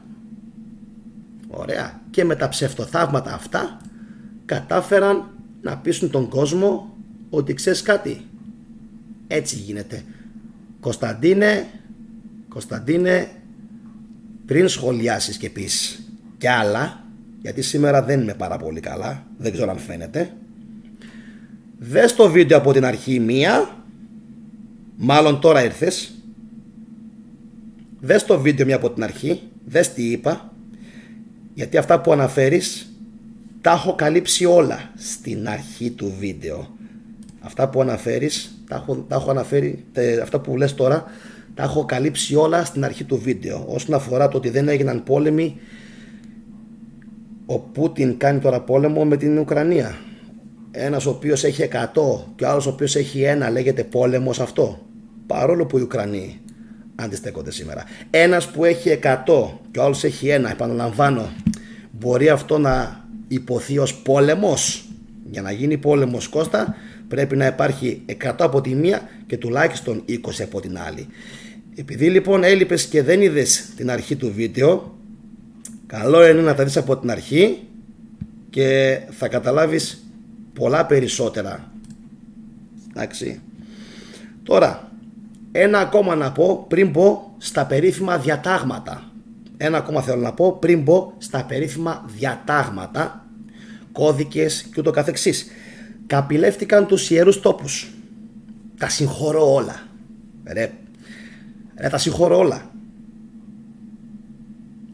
Ωραία. Και με τα ψευτοθαύματα αυτά κατάφεραν να πείσουν τον κόσμο ότι ξέρεις κάτι, έτσι γίνεται. Κωνσταντίνε, πριν σχολιάσεις και πεις κι άλλα, γιατί σήμερα δεν είμαι πάρα πολύ καλά, δεν ξέρω αν φαίνεται, δες το βίντεο από την αρχή μία, μάλλον τώρα ήρθες, δες το βίντεο μία από την αρχή, δες τι είπα, γιατί αυτά που αναφέρεις τα έχω καλύψει όλα στην αρχή του βίντεο. Αυτά που αναφέρεις, τα έχω αναφέρει, αυτά που λες τώρα, τα έχω καλύψει όλα στην αρχή του βίντεο. Όσον αφορά το ότι δεν έγιναν πόλεμοι, ο Πούτιν κάνει τώρα πόλεμο με την Ουκρανία. Ένας ο οποίος έχει 100 και ο άλλος ο οποίος έχει 1, λέγεται πόλεμος αυτό. Παρόλο που οι Ουκρανοί αντιστέκονται σήμερα. Ένας που έχει 100 και ο άλλος έχει 1, επαναλαμβάνω, μπορεί αυτό να υποθεί ως πόλεμος? Για να γίνει πόλεμος, Κώστα, πρέπει να υπάρχει 100 από τη μία και τουλάχιστον 20 από την άλλη. Επειδή λοιπόν έλειπες και δεν είδες την αρχή του βίντεο, καλό είναι να τα δεις από την αρχή και θα καταλάβεις πολλά περισσότερα. Εντάξει. Τώρα, ένα ακόμα να πω πριν πω στα περίφημα διατάγματα. Ένα ακόμα θέλω να πω πριν πω στα περίφημα διατάγματα, κώδικες και ούτω καθεξής. Καπηλεύτηκαν τους ιερούς τόπους. Τα συγχωρώ όλα. Ρε, τα συγχωρώ όλα.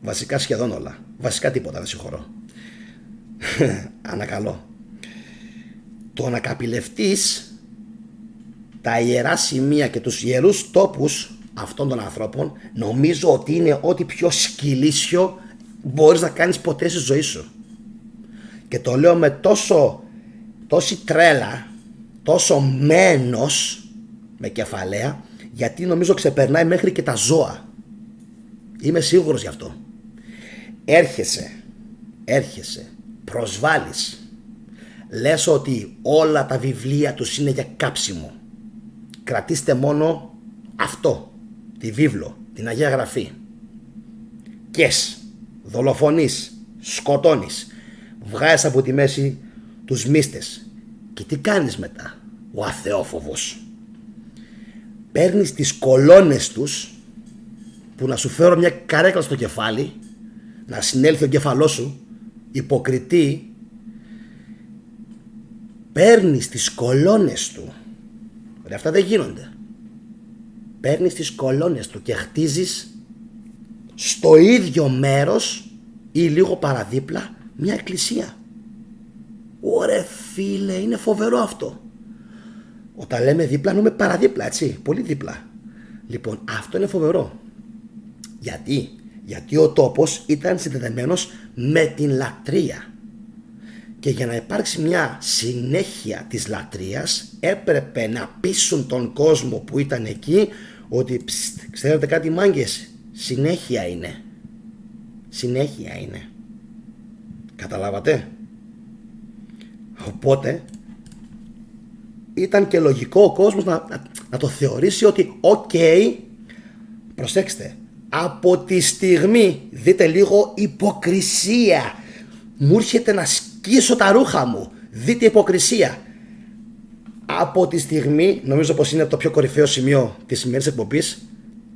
Βασικά σχεδόν όλα. Βασικά τίποτα δεν συγχωρώ. Ανακαλώ. Το να καπηλευτείς τα ιερά σημεία και τους ιερούς τόπους αυτών των ανθρώπων, νομίζω ότι είναι ό,τι πιο σκυλίσιο μπορείς να κάνεις ποτέ στη ζωή σου. Και το λέω με τόση τρέλα, τόσο μένος, με κεφαλαία, γιατί νομίζω ξεπερνάει μέχρι και τα ζώα. Είμαι σίγουρος γι' αυτό. Έρχεσαι, προσβάλλεις, λες ότι όλα τα βιβλία τους είναι για κάψιμο. Κρατήστε μόνο αυτό, τη βίβλο, την Αγία Γραφή. Κες, δολοφονείς, σκοτώνεις, βγάζεις από τη μέση τους μύστες. Και τι κάνεις μετά, ο αθεόφοβος? Παίρνεις τις κολόνες τους, που να σου φέρω μια καρέκλα στο κεφάλι, να συνέλθει ο κεφαλός σου, υποκριτή. Παίρνεις τις κολόνες του. Ρε, αυτά δεν γίνονται. Παίρνεις τις κολόνες του και χτίζεις στο ίδιο μέρος ή λίγο παραδίπλα μια εκκλησία. Ωραία φίλε, είναι φοβερό αυτό. Όταν λέμε δίπλα, εννοούμε παραδίπλα, έτσι, πολύ δίπλα. Λοιπόν, αυτό είναι φοβερό. Γιατί ο τόπος ήταν συνδεδεμένος με την λατρεία. Και για να υπάρξει μια συνέχεια της λατρείας έπρεπε να πείσουν τον κόσμο που ήταν εκεί ότι ξέρετε κάτι μάγκες, συνέχεια είναι. Συνέχεια είναι. Καταλάβατε? Οπότε ήταν και λογικό ο κόσμος να το θεωρήσει ότι προσέξτε, από τη στιγμή, δείτε λίγο υποκρισία, μου έρχεται να σκίσω τα ρούχα μου, δείτε υποκρισία. Από τη στιγμή, νομίζω πως είναι το πιο κορυφαίο σημείο της σημερινής εκπομπής,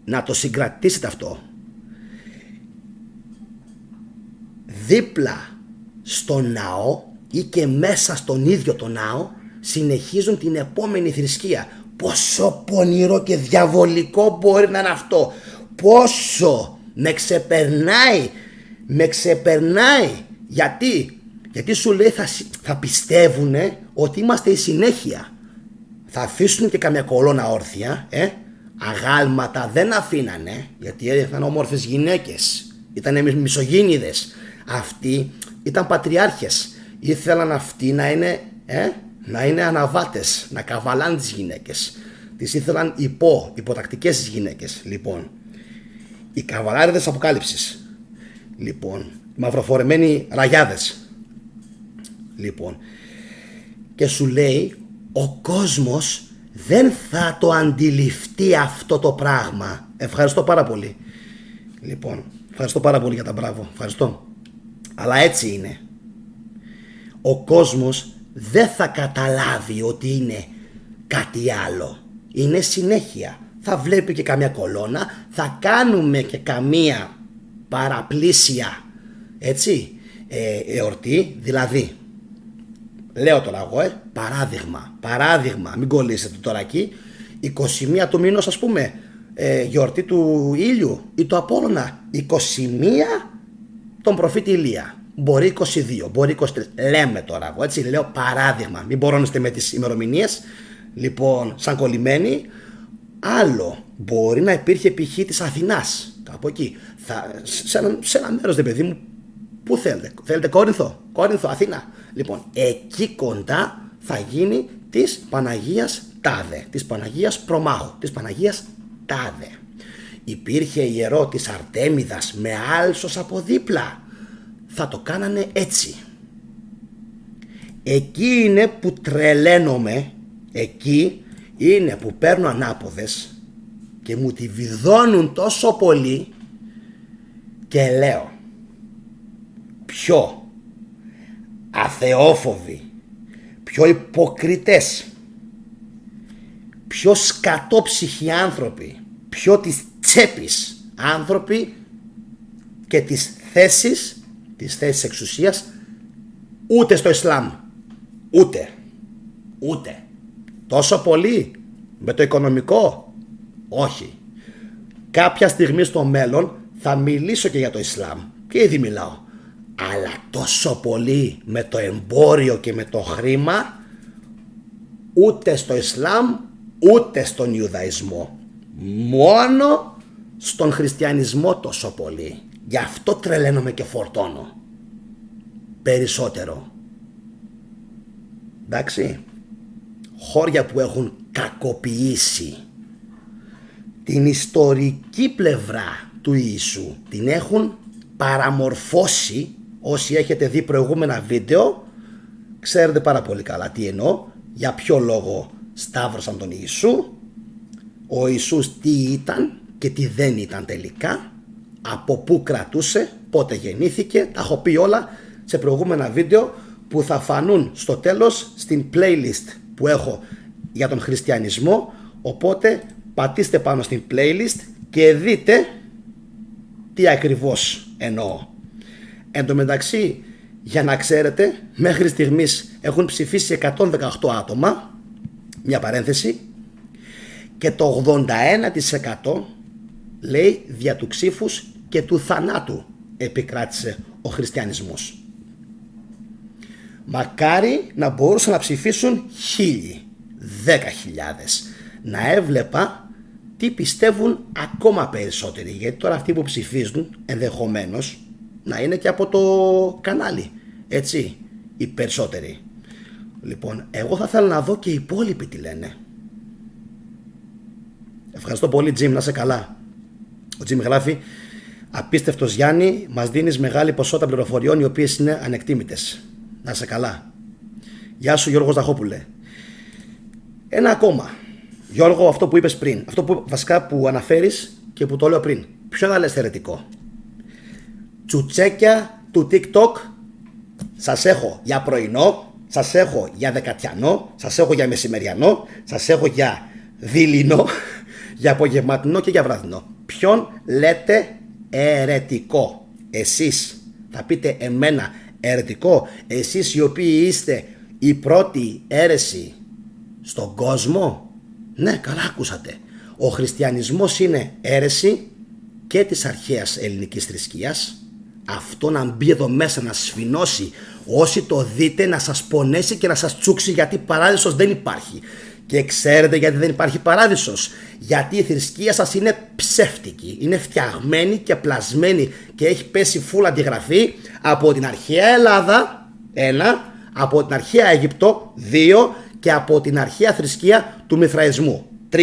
να το συγκρατήσετε αυτό. Δίπλα στο ναό ή και μέσα στον ίδιο το ναό συνεχίζουν την επόμενη θρησκεία. Πόσο πονηρό και διαβολικό μπορεί να είναι αυτό. Πόσο με ξεπερνάει. Γιατί σου λέει θα πιστεύουν ότι είμαστε η συνέχεια. Θα αφήσουν και καμιά κολόνα όρθια, αγάλματα δεν αφήνανε, γιατί ήταν όμορφες γυναίκες, ήταν μισογίνηδες. Αυτοί ήταν πατριάρχες. Ήθελαν αυτοί να είναι αναβάτες, να καβαλάνε τις γυναίκες. Τις ήθελαν υποτακτικές τις γυναίκες. Λοιπόν, οι καβαλάριδες αποκάλυψης. Λοιπόν, μαυροφορεμένοι ραγιάδες. Λοιπόν, και σου λέει ο κόσμος δεν θα το αντιληφθεί αυτό το πράγμα. Ευχαριστώ πάρα πολύ. Λοιπόν, ευχαριστώ πάρα πολύ για τα μπράβο. Ευχαριστώ. Αλλά έτσι είναι. Ο κόσμος δεν θα καταλάβει ότι είναι κάτι άλλο. Είναι συνέχεια. Θα βλέπει και καμιά κολόνα, θα κάνουμε και καμία παραπλήσια, έτσι, εορτή, δηλαδή. Λέω τώρα εγώ, παράδειγμα, μην κολλήσετε τώρα εκεί, 21 του μήνος ας πούμε, γιορτή του ήλιου ή του Απόλλωνα, 21 τον προφήτη Ηλία. Μπορεί 22, μπορεί 23. Λέμε τώρα εγώ, έτσι, λέω παράδειγμα. Μην μπορώνεστε με τις ημερομηνίες. Λοιπόν, σαν κολλημένοι. Άλλο, μπορεί να υπήρχε π.χ. της Αθηνάς, κάπου εκεί. Σε ένα μέρος, δε παιδί μου, πού θέλετε. Θέλετε Κόρινθο, Αθήνα. Λοιπόν, εκεί κοντά θα γίνει της Παναγίας Τάδε, της Παναγίας Προμάχου, της Παναγίας Τάδε. υπήρχε ιερό της Αρτέμιδας με άλσος από δίπλα, θα το κάνανε έτσι. Εκεί είναι που τρελαίνομαι, εκεί είναι που παίρνω ανάποδες και μου τη βιδώνουν τόσο πολύ και λέω, πιο αθεόφοβοι, πιο υποκριτές, πιο σκατόψυχοι άνθρωποι, πιο της τσέπης άνθρωποι και της θέσης εξουσίας, ούτε στο Ισλάμ, ούτε. Τόσο πολύ με το οικονομικό, όχι. Κάποια στιγμή στο μέλλον θα μιλήσω και για το Ισλάμ και ήδη μιλάω, αλλά τόσο πολύ με το εμπόριο και με το χρήμα, ούτε στο Ισλάμ ούτε στον Ιουδαϊσμό, μόνο στον χριστιανισμό τόσο πολύ. Γι' αυτό τρελαίνομαι και φορτώνω περισσότερο. Εντάξει, χώρια που έχουν κακοποιήσει την ιστορική πλευρά του Ιησού, την έχουν παραμορφώσει. Όσοι έχετε δει προηγούμενα βίντεο ξέρετε πάρα πολύ καλά τι εννοώ, για ποιο λόγο σταύρωσαν τον Ιησού, ο Ιησούς τι ήταν και τι δεν ήταν τελικά, από πού κρατούσε, πότε γεννήθηκε, τα έχω πει όλα σε προηγούμενα βίντεο που θα φανούν στο τέλος στην playlist που έχω για τον χριστιανισμό, οπότε πατήστε πάνω στην playlist και δείτε τι ακριβώς εννοώ. Εν τω μεταξύ, για να ξέρετε, μέχρι στιγμής έχουν ψηφίσει 118 άτομα, μια παρένθεση, και το 81% λέει δια του ξύφους και του θανάτου επικράτησε ο χριστιανισμός. Μακάρι να μπορούσαν να ψηφίσουν 1.000, 10.000. Να έβλεπα τι πιστεύουν ακόμα περισσότεροι, γιατί τώρα αυτοί που ψηφίζουν ενδεχομένως να είναι και από το κανάλι, έτσι, οι περισσότεροι. Λοιπόν, εγώ θα ήθελα να δω και οι υπόλοιποι τι λένε. Ευχαριστώ πολύ Τζιμ, να είσαι καλά. Ο Τζιμ γράφει, απίστευτος Γιάννη, μας δίνεις μεγάλη ποσότητα πληροφοριών οι οποίες είναι ανεκτήμητες. Να είσαι καλά. Γεια σου Γιώργο Ζαχόπουλε. Ένα ακόμα, Γιώργο, αυτό που είπες πριν, αυτό που βασικά που αναφέρεις και που το λέω πριν, ποιο να λες αιρετικό? Τσουτσέκια του TikTok σας έχω για πρωινό, σας έχω για δεκατιανό, σας έχω για μεσημεριανό, σας έχω για δειλινό, για απογευματινό και για βραδινό. Ποιον λέτε αιρετικό? Εσείς θα πείτε εμένα αιρετικό, εσείς οι οποίοι είστε η πρώτη αίρεση στον κόσμο? Ναι, καλά ακούσατε. Ο χριστιανισμός είναι αίρεση και της αρχαίας ελληνικής θρησκείας. Αυτό να μπει εδώ μέσα να σφινώσει, όσοι το δείτε να σας πονέσει και να σας τσούξει, γιατί παράδεισος δεν υπάρχει. Και ξέρετε γιατί δεν υπάρχει παράδεισος? Γιατί η θρησκεία σας είναι ψεύτικη, είναι φτιαγμένη και πλασμένη και έχει πέσει φουλ αντιγραφή από την αρχαία Ελλάδα, 1, από την αρχαία Αίγυπτο, 2, και από την αρχαία θρησκεία του Μηθραϊσμού, 3.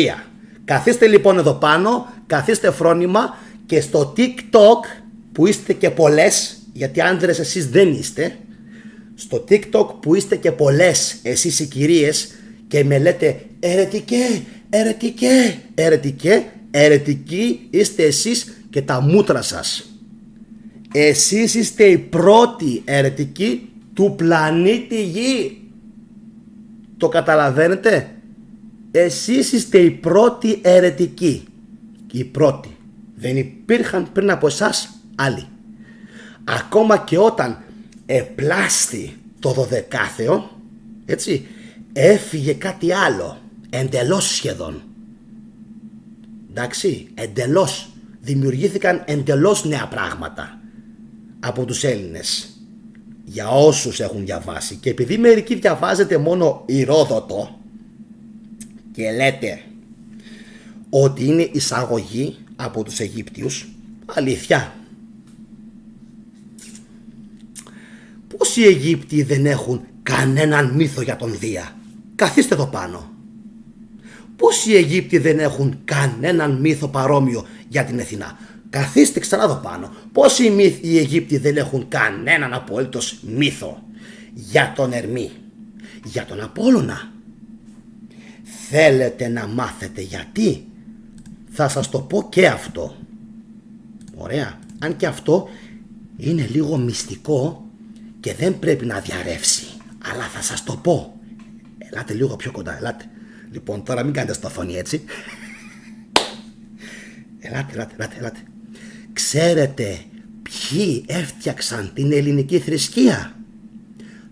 Καθίστε λοιπόν εδώ πάνω, καθίστε φρόνημα, και στο TikTok που είστε και πολλές, γιατί άντρες εσείς δεν είστε, στο TikTok που είστε και πολλές εσείς οι κυρίες και με λέτε αιρετικοί είστε εσείς και τα μούτρα σας. Εσείς είστε οι πρώτοι αιρετικοί του πλανήτη Γη. Το καταλαβαίνετε? Εσείς είστε οι πρώτοι αιρετικοί. Οι πρώτοι. Δεν υπήρχαν πριν από εσάς άλλοι. Ακόμα και όταν επλάστη το 12ο, έτσι, έφυγε κάτι άλλο, εντελώς σχεδόν. Εντάξει, εντελώς. Δημιουργήθηκαν εντελώς νέα πράγματα από τους Έλληνες. Για όσους έχουν διαβάσει, και επειδή μερικοί διαβάζετε μόνο Ηρόδοτο και λέτε ότι είναι εισαγωγή από τους Αιγύπτιους, αλήθεια. Πώς οι Αιγύπτιοι δεν έχουν κανέναν μύθο για τον Δία? Καθίστε εδώ πάνω. Πώς οι Αιγύπτιοι δεν έχουν κανέναν μύθο παρόμοιο για την Αθηνά? Καθίστε ξανά εδώ πάνω. Πώς οι Αιγύπτιοι δεν έχουν κανέναν απολύτως μύθο για τον Ερμή, για τον Απόλλωνα? Θέλετε να μάθετε γιατί? Θα σας το πω και αυτό. Ωραία. Αν και αυτό είναι λίγο μυστικό και δεν πρέπει να διαρρεύσει, αλλά θα σας το πω. Ελάτε λίγο πιο κοντά, ελάτε. Λοιπόν, τώρα μην κάνετε στοφωνή έτσι. Ελάτε. Ξέρετε ποιοι έφτιαξαν την ελληνική θρησκεία?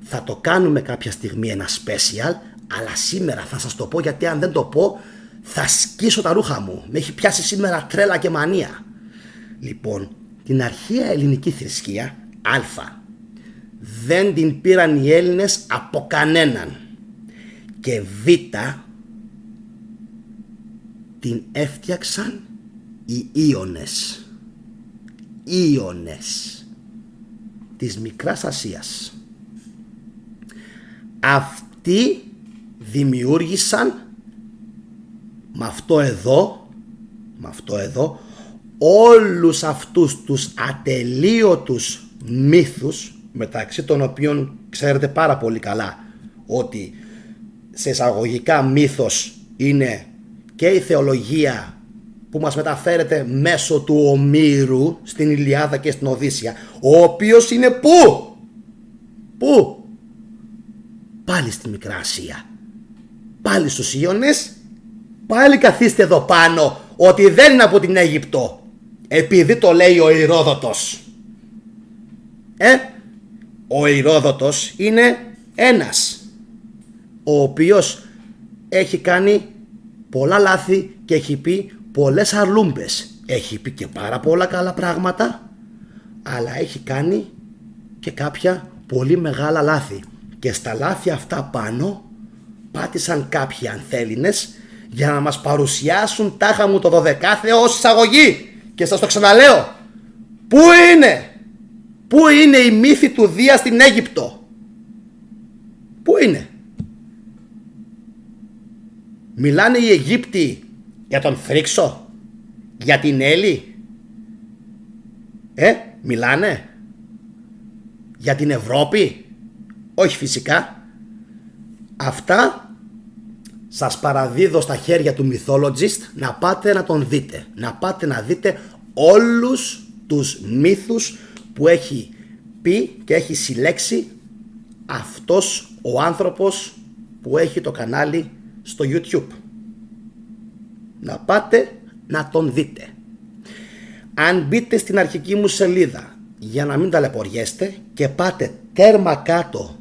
Θα το κάνουμε κάποια στιγμή ένα special, αλλά σήμερα θα σας το πω, γιατί αν δεν το πω θα σκίσω τα ρούχα μου. Με έχει πιάσει σήμερα τρέλα και μανία. Λοιπόν, την αρχαία ελληνική θρησκεία δεν την πήραν οι Έλληνες από κανέναν, και β την έφτιαξαν οι Ίωνες της Μικράς Ασίας. Αυτοί δημιούργησαν με αυτό εδώ όλους αυτούς τους ατελείωτους μύθους, μεταξύ των οποίων ξέρετε πάρα πολύ καλά ότι σε εισαγωγικά μύθος είναι και η θεολογία που μας μεταφέρεται μέσω του Ομήρου στην Ηλιάδα και στην Οδύσσεια, ο οποίος είναι πού? Πάλι στη Μικρά Ασία, πάλι στους Ίωνες. Πάλι καθίστε εδώ πάνω ότι δεν είναι από την Αίγυπτο, επειδή το λέει ο Ηρόδοτος. Ο Ηρόδοτος είναι ένας ο οποίος έχει κάνει πολλά λάθη και έχει πει πολλές αρλούμπες. Έχει πει και πάρα πολλά καλά πράγματα, αλλά έχει κάνει και κάποια πολύ μεγάλα λάθη. Και στα λάθη αυτά πάνω πάτησαν κάποιοι ανθέληνες για να μας παρουσιάσουν τάχα μου το 12θεο ως εισαγωγή. Και σας το ξαναλέω, πού είναι η μύθη του Δία στην Αίγυπτο? Πού είναι? Μιλάνε οι Αιγύπτιοι για τον Θρύξο, για την Έλλη? Μιλάνε για την Ευρώπη? Όχι φυσικά. Αυτά σας παραδίδω στα χέρια του mythologist, να πάτε να τον δείτε. Να πάτε να δείτε όλους τους μύθους που έχει πει και έχει συλλέξει αυτός ο άνθρωπος που έχει το κανάλι στο YouTube. Να πάτε να τον δείτε. Αν μπείτε στην αρχική μου σελίδα, για να μην ταλαιπωριέστε, και πάτε τέρμα κάτω,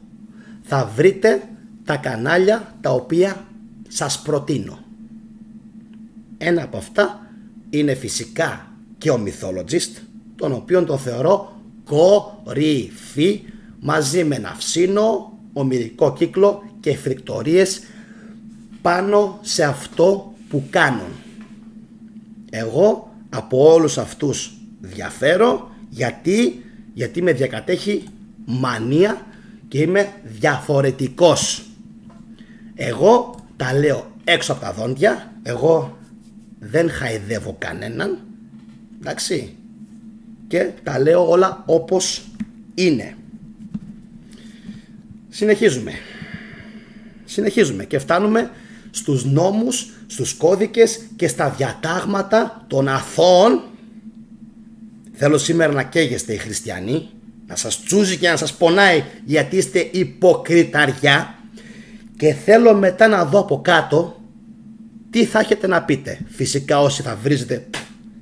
θα βρείτε τα κανάλια τα οποία σας προτείνω. Ένα από αυτά είναι φυσικά και ο mythologist, τον οποίον τον θεωρώ κορυφή, μαζί με Ναυσίνο, ομηρικό κύκλο και φρικτορίες πάνω σε αυτό που κάνουν. Εγώ από όλους αυτούς διαφέρω γιατί με διακατέχει μανία και είμαι διαφορετικός. Εγώ τα λέω έξω από τα δόντια, εγώ δεν χαϊδεύω κανέναν, εντάξει, και τα λέω όλα όπως είναι. Συνεχίζουμε και φτάνουμε στους νόμους, στους κώδικες και στα διατάγματα των αθώων. Θέλω σήμερα να καίγεστε οι χριστιανοί, να σας τσούζει και να σας πονάει γιατί είστε υποκριταριά, και θέλω μετά να δω από κάτω τι θα έχετε να πείτε. Φυσικά όσοι θα βρίζετε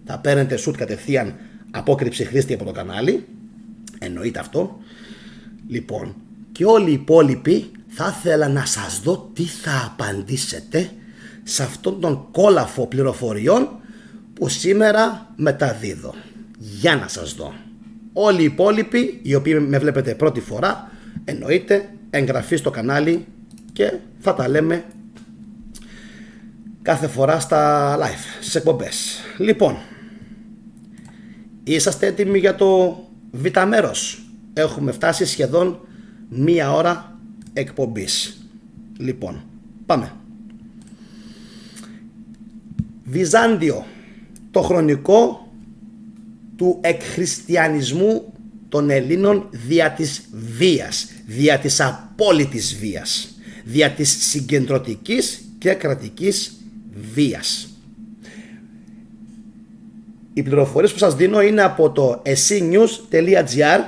θα παίρνετε σουτ κατευθείαν απόκρυψη χρήστη από το κανάλι, εννοείται αυτό. Λοιπόν, και όλοι οι υπόλοιποι θα ήθελα να σας δω τι θα απαντήσετε σε αυτόν τον κόλαφο πληροφοριών που σήμερα μεταδίδω. Για να σας δω. Όλοι οι υπόλοιποι, οι οποίοι με βλέπετε πρώτη φορά, εννοείται εγγραφή στο κανάλι και θα τα λέμε κάθε φορά στα live, στις εκπομπές. Λοιπόν, είσαστε έτοιμοι για το β' μέρος? Έχουμε φτάσει σχεδόν 1 ώρα εκπομπής. Λοιπόν, πάμε. Βυζάντιο, το χρονικό του εκχριστιανισμού των Ελλήνων δια της βίας, δια της απόλυτης βίας, δια της συγκεντρωτικής και κρατικής βίας. Οι πληροφορίες που σας δίνω είναι από το esnews.gr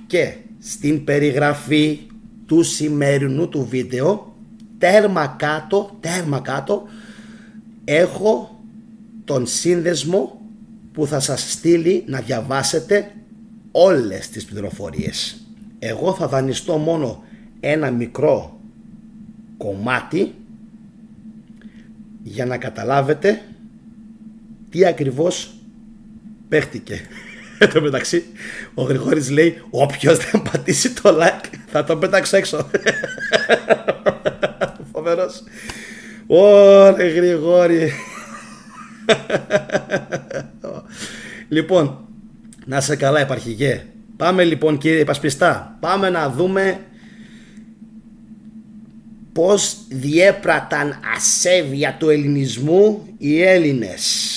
και στην περιγραφή του σημερινού του βίντεο τέρμα κάτω έχω τον σύνδεσμο που θα σας στείλει να διαβάσετε όλες τις πληροφορίες. Εγώ θα δανειστώ μόνο ένα μικρό κομμάτι για να καταλάβετε τι ακριβώς παίχτηκε. Εν τω μεταξύ ο Γρηγόρης λέει όποιος δεν πατήσει το like θα το πέταξω έξω. Φοβερός. Ωρε Γρηγόρη. Λοιπόν, να σε καλά επαρχηγέ. Πάμε λοιπόν κύριε υπασπιστά, πάμε να δούμε πώς διέπραταν ασέβεια του ελληνισμού οι Έλληνες.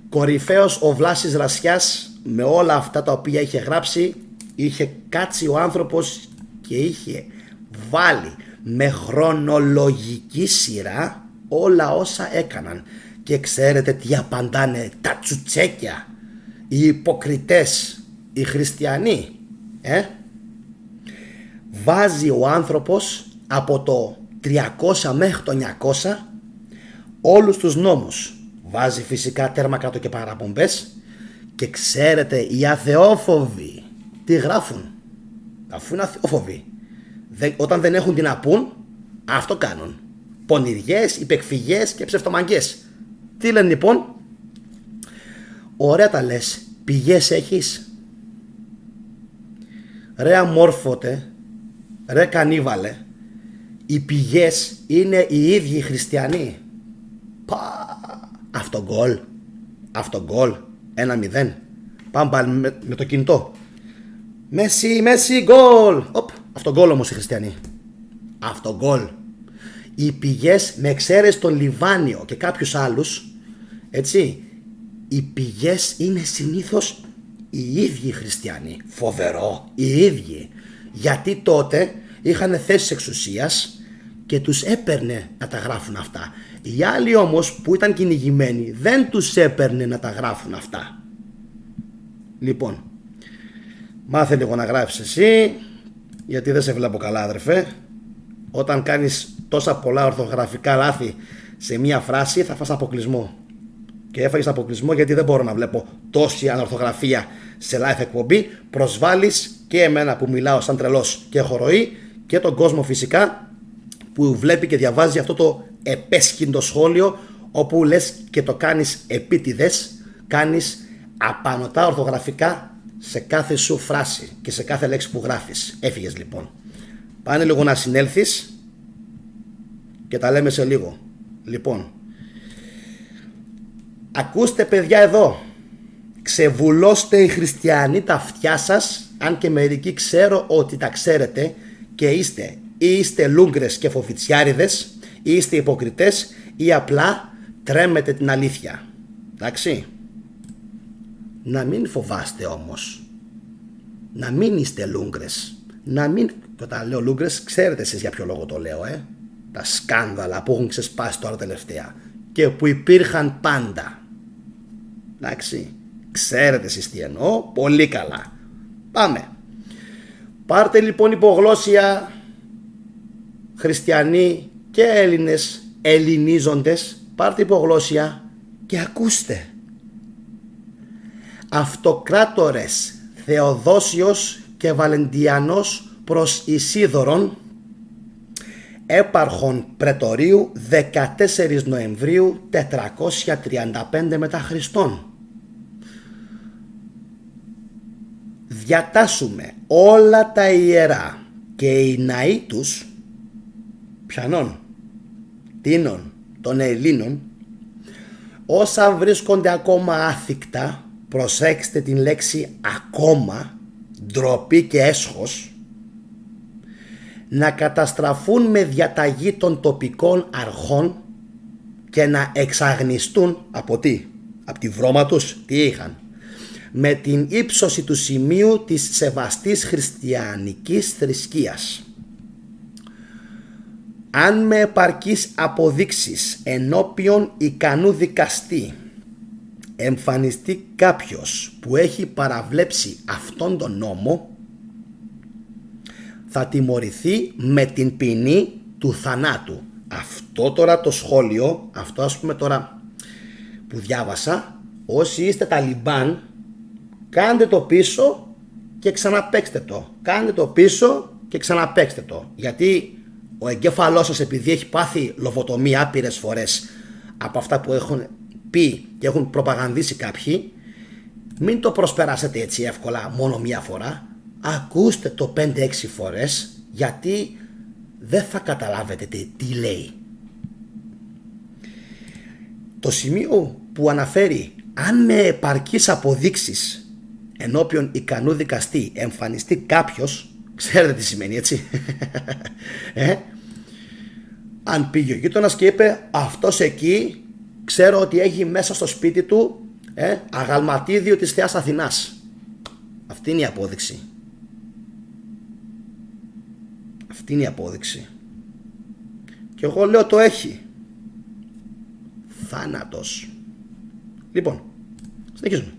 Κορυφαίος ο Βλάσης Ρασιάς, με όλα αυτά τα οποία είχε γράψει, είχε κάτσει ο άνθρωπος και είχε βάλει με χρονολογική σειρά όλα όσα έκαναν. Και ξέρετε τι απαντάνε τα τσουτσέκια, οι υποκριτές, οι χριστιανοί? Βάζει ο άνθρωπος από το 300 μέχρι το 900 όλους τους νόμους. Βάζει φυσικά τέρμα κάτω και παραπομπές. Και ξέρετε οι αθεόφοβοι τι γράφουν? Αφού είναι αθεόφοβοι, όταν δεν έχουν τι να πούν, αυτό κάνουν. Πονηριές, υπεκφυγές και ψευτομαγκές. Τι λένε λοιπόν? Ωραία τα λες, πηγές έχεις? Ρε αμόρφωτε, ρε κανίβαλε, οι πηγές είναι οι ίδιοι χριστιανοί. Αυτό γκολ 1-0. Πάμε πάλι με το κινητό. Μέση γκολ. Αυτό γκολ όμως οι χριστιανοί. Αυτό γκολ. Οι πηγές, με εξαίρεση τον Λιβάνιο και κάποιους άλλους, έτσι, οι πηγές είναι συνήθως οι ίδιοι χριστιανοί. Φοβερό, οι ίδιοι. Γιατί τότε είχαν θέσεις εξουσίας και τους έπαιρνε να τα γράφουν αυτά. Οι άλλοι όμως που ήταν κυνηγημένοι δεν τους έπαιρνε να τα γράφουν αυτά. Λοιπόν, μάθε λίγο να γράφεις εσύ, γιατί δεν σε βλέπω καλά αδερφέ. Όταν κάνεις τόσα πολλά ορθογραφικά λάθη σε μία φράση θα φας αποκλεισμό. Και έφαγες αποκλεισμό γιατί δεν μπορώ να βλέπω τόση ανορθογραφία σε live εκπομπή. Προσβάλλεις και εμένα που μιλάω σαν τρελός και έχω ροή, και τον κόσμο φυσικά που βλέπει και διαβάζει αυτό το επέσχυντο σχόλιο, όπου λες και το κάνεις επίτηδες, κάνεις απανωτά ορθογραφικά σε κάθε σου φράση και σε κάθε λέξη που γράφεις. Έφυγες λοιπόν. Πάνε λίγο να συνέλθεις και τα λέμε σε λίγο. Λοιπόν, ακούστε παιδιά εδώ, ξεβουλώστε οι χριστιανοί τα αυτιά σας, αν και μερικοί ξέρω ότι τα ξέρετε και είστε λούγκρες και φοφιτσιάριδες, ή είστε υποκριτές ή απλά τρέμετε την αλήθεια. Εντάξει, να μην φοβάστε όμως, να μην είστε λούγκρες, να μην, και όταν λέω λούγκρες ξέρετε εσείς για ποιο λόγο το λέω, τα σκάνδαλα που έχουν ξεσπάσει τώρα τελευταία και που υπήρχαν πάντα. Εντάξει, ξέρετε εσείς τι εννοώ, πολύ καλά. Πάμε. Πάρτε λοιπόν υπογλώσσια, χριστιανοί και Έλληνες, ελληνίζοντες, πάρτε υπογλώσσια και ακούστε. Αυτοκράτορες Θεοδόσιος και Βαλεντιανός προς Ισίδωρον, έπαρχον Πρετορίου, 14 Νοεμβρίου 435 μετά Χριστόν. Διατάσσουμε όλα τα ιερά και οι ναοί τους, ποιανών, τίνων, των Ελλήνων, όσα βρίσκονται ακόμα άθικτα, προσέξτε την λέξη ακόμα, ντροπή και έσχος, να καταστραφούν με διαταγή των τοπικών αρχών και να εξαγνιστούν από τι? Από τη βρώμα τους. Τι είχαν? Με την ύψωση του σημείου της σεβαστής χριστιανικής θρησκείας. Αν με επαρκείς αποδείξεις ενώπιον ικανού δικαστή εμφανιστεί κάποιος που έχει παραβλέψει αυτόν τον νόμο, θα τιμωρηθεί με την ποινή του θανάτου. Αυτό τώρα το σχόλιο, αυτό ας πούμε τώρα που διάβασα, όσοι είστε Ταλιμπάν, κάντε το πίσω και ξαναπαίξτε το. Κάντε το πίσω και ξαναπαίξτε το. Γιατί ο εγκέφαλός σας, επειδή έχει πάθει λοβοτομία άπειρες φορές από αυτά που έχουν πει και έχουν προπαγανδίσει κάποιοι, μην το προσπεράσετε έτσι εύκολα μόνο μία φορά. Ακούστε το 5-6 φορές, γιατί δεν θα καταλάβετε τι λέει. Το σημείο που αναφέρει αν με επαρκείς αποδείξεις ενώπιον ικανού δικαστή εμφανιστεί κάποιος, ξέρετε τι σημαίνει, έτσι? Αν πήγε ο γείτονας και είπε αυτός εκεί ξέρω ότι έχει μέσα στο σπίτι του αγαλματίδιο της Θεάς Αθηνάς. Αυτή είναι η απόδειξη. Αυτή είναι η απόδειξη. Και εγώ λέω το έχει. Θάνατος. Λοιπόν, συνεχίζουμε.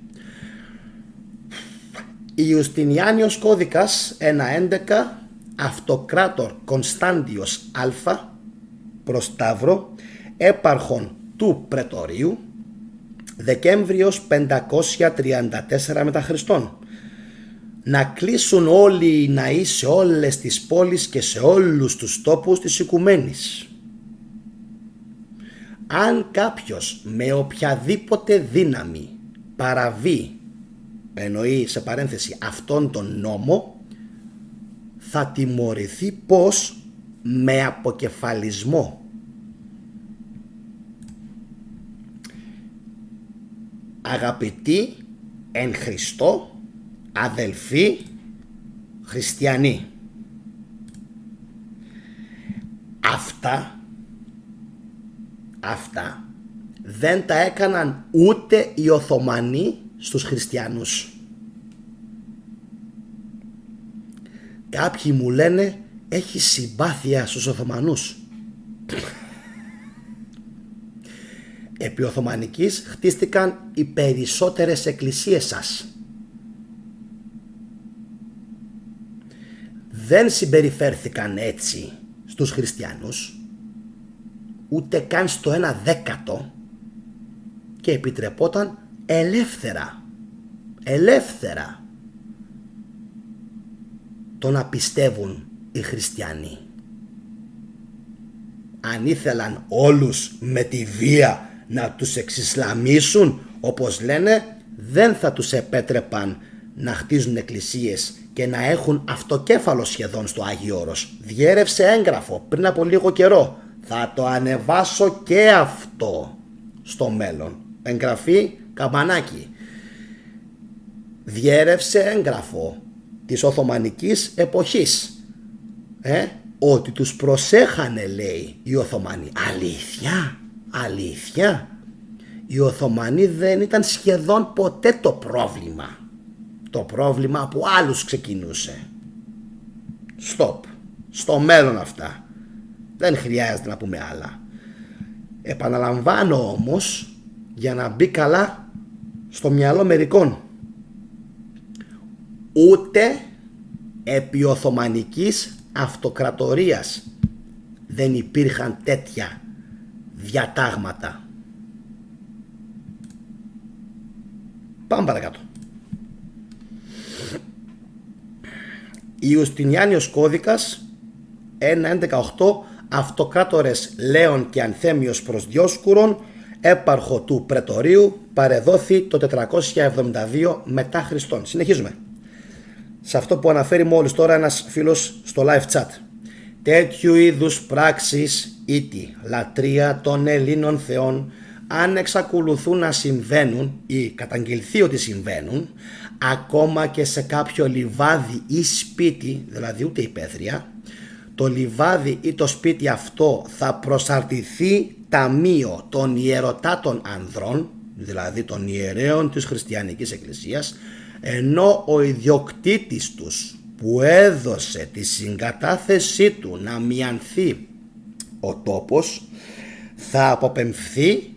Ιουστινιάνιος κώδικας 1.11, Αυτοκράτορ Κωνσταντιος Α προς Σταύρο, έπαρχον του Πρετορίου, Δεκέμβριος 534 μετά Χριστόν. Να κλείσουν όλοι οι ναοί σε όλες τις πόλεις και σε όλους τους τόπους της οικουμένης. Αν κάποιος με οποιαδήποτε δύναμη παραβεί, εννοεί σε παρένθεση αυτόν τον νόμο, θα τιμωρηθεί πως? Με αποκεφαλισμό. Αγαπητοί εν Χριστώ αδελφοί χριστιανοί, αυτά δεν τα έκαναν ούτε οι Οθωμανοί στους χριστιανούς. Κάποιοι μου λένε έχει συμπάθεια στους Οθωμανούς. Επί Οθωμανικής χτίστηκαν οι περισσότερες εκκλησίες σας. Δεν συμπεριφέρθηκαν έτσι στους χριστιανούς, ούτε καν στο 1/10, και επιτρεπόταν ελεύθερα το να πιστεύουν οι χριστιανοί. Αν ήθελαν όλους με τη βία να τους εξισλαμίσουν, όπως λένε, δεν θα τους επέτρεπαν να χτίζουν εκκλησίες και να έχουν αυτοκέφαλο σχεδόν στο Άγιο Όρος. Διέρευσε έγγραφο πριν από λίγο καιρό. Θα το ανεβάσω και αυτό στο μέλλον. Εγγραφή καμπανάκι. Διέρευσε έγγραφο της Οθωμανικής εποχής. Ότι τους προσέχανε, λέει, οι Οθωμανοί. Αλήθεια. Οι Οθωμανοί δεν ήταν σχεδόν ποτέ το πρόβλημα. Το πρόβλημα από άλλους ξεκινούσε. Στο μέλλον αυτά. Δεν χρειάζεται να πούμε άλλα. Επαναλαμβάνω όμως, για να μπει καλά στο μυαλό μερικών, ούτε επί Οθωμανικής αυτοκρατορίας δεν υπήρχαν τέτοια διατάγματα. Πάμε παρακάτω. Ιουστινιάνιος κώδικας 1.11.8, Αυτοκράτορες Λέων και Ανθέμιος προς Διόσκουρον, έπαρχο του Πρετορίου, παρεδόθη το 472 μετά Χριστόν. Συνεχίζουμε. Σε αυτό που αναφέρει μόλις τώρα ένας φίλος στο live chat. Τέτοιου είδους πράξεις ή τη λατρεία των Ελλήνων θεών, αν εξακολουθούν να συμβαίνουν ή καταγγελθεί ότι συμβαίνουν, ακόμα και σε κάποιο λιβάδι ή σπίτι, δηλαδή ούτε υπαίθρια, το λιβάδι ή το σπίτι αυτό θα προσαρτηθεί ταμείο των ιερωτάτων ανδρών, δηλαδή των ιερέων της χριστιανικής εκκλησίας, ενώ ο ιδιοκτήτης τους που έδωσε τη συγκατάθεσή του να μιανθεί ο τόπος θα αποπεμφθεί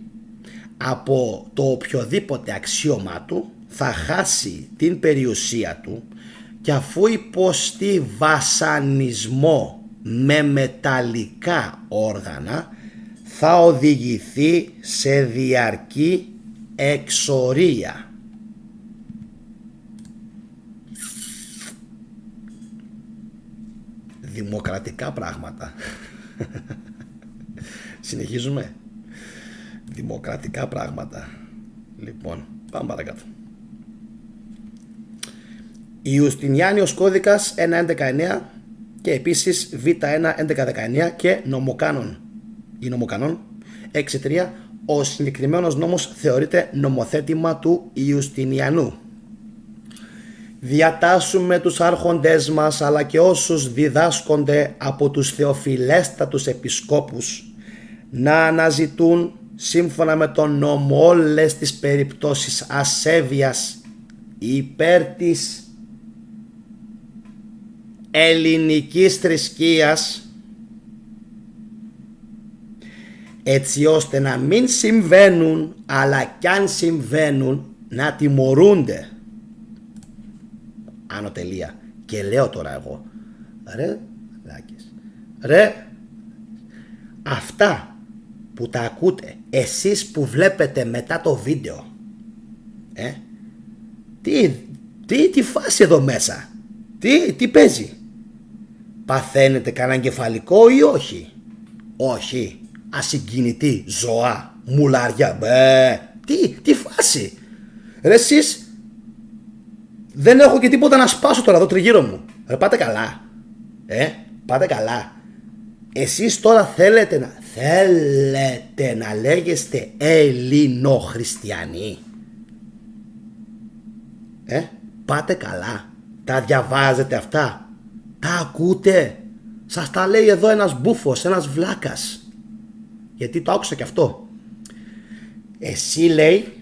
από το οποιοδήποτε αξίωμά του, θα χάσει την περιουσία του και αφού υποστεί βασανισμό με μεταλλικά όργανα θα οδηγηθεί σε διαρκή εξορία. Δημοκρατικά πράγματα. Συνεχίζουμε. Δημοκρατικά πράγματα. Λοιπόν, πάμε παρακάτω. Ιουστινιάνιος κώδικας 1.11.9 και επίσης Β1.11.19 και νομοκάνον ή νομοκανόν 6.3. Ο συγκεκριμένος νόμος θεωρείται νομοθέτημα του Ιουστινιανού. Διατάσσουμε τους άρχοντές μας αλλά και όσους διδάσκονται από τους θεοφιλέστατους επισκόπους να αναζητούν σύμφωνα με τον νόμο όλες τις περιπτώσεις ασέβειας υπέρ της ελληνικής θρησκείας, έτσι ώστε να μην συμβαίνουν, αλλά κι αν συμβαίνουν να τιμωρούνται. Άνω τελεία. Και λέω τώρα εγώ, ρε, αυτά που τα ακούτε εσείς που βλέπετε μετά το βίντεο, τι φάση εδώ μέσα, τι παίζει, παθαίνετε κανένα κεφαλικό ή όχι? Όχι, ασυγκινητή ζωά, μουλάρια, τι φάση ρε εσείς? Δεν έχω και τίποτα να σπάσω τώρα εδώ τριγύρω μου. Ρε πάτε καλά, πάτε καλά. Εσείς τώρα θέλετε να λέγεστε Ελληνοχριστιανοί? Πάτε καλά? Τα διαβάζετε αυτά? Τα ακούτε? Σας τα λέει εδώ ένας μπούφος, ένας βλάκας. Γιατί το άκουσα και αυτό. Εσύ, λέει,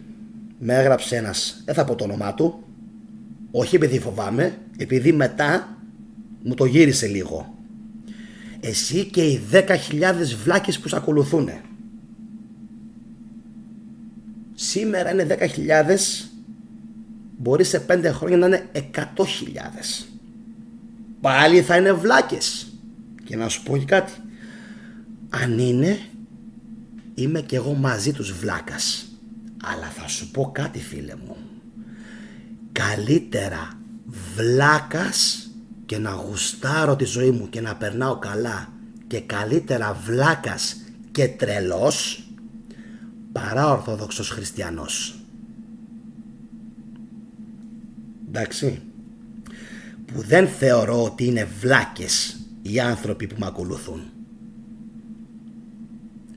με έγραψε ένας, δεν θα πω το όνομά του, όχι επειδή φοβάμαι, επειδή μετά μου το γύρισε λίγο. Εσύ και οι 10.000 βλάκες που σε ακολουθούν. Σήμερα είναι 10.000, μπορεί σε 5 χρόνια να είναι 100.000. Πάλι θα είναι βλάκες. Και να σου πω και κάτι, αν είναι, είμαι κι εγώ μαζί τους βλάκας. Αλλά θα σου πω κάτι, φίλε μου, καλύτερα βλάκας και να γουστάρω τη ζωή μου και να περνάω καλά, και καλύτερα βλάκας και τρελός παρά ορθόδοξος χριστιανός. Εντάξει, που δεν θεωρώ ότι είναι βλάκες οι άνθρωποι που με ακολουθούν.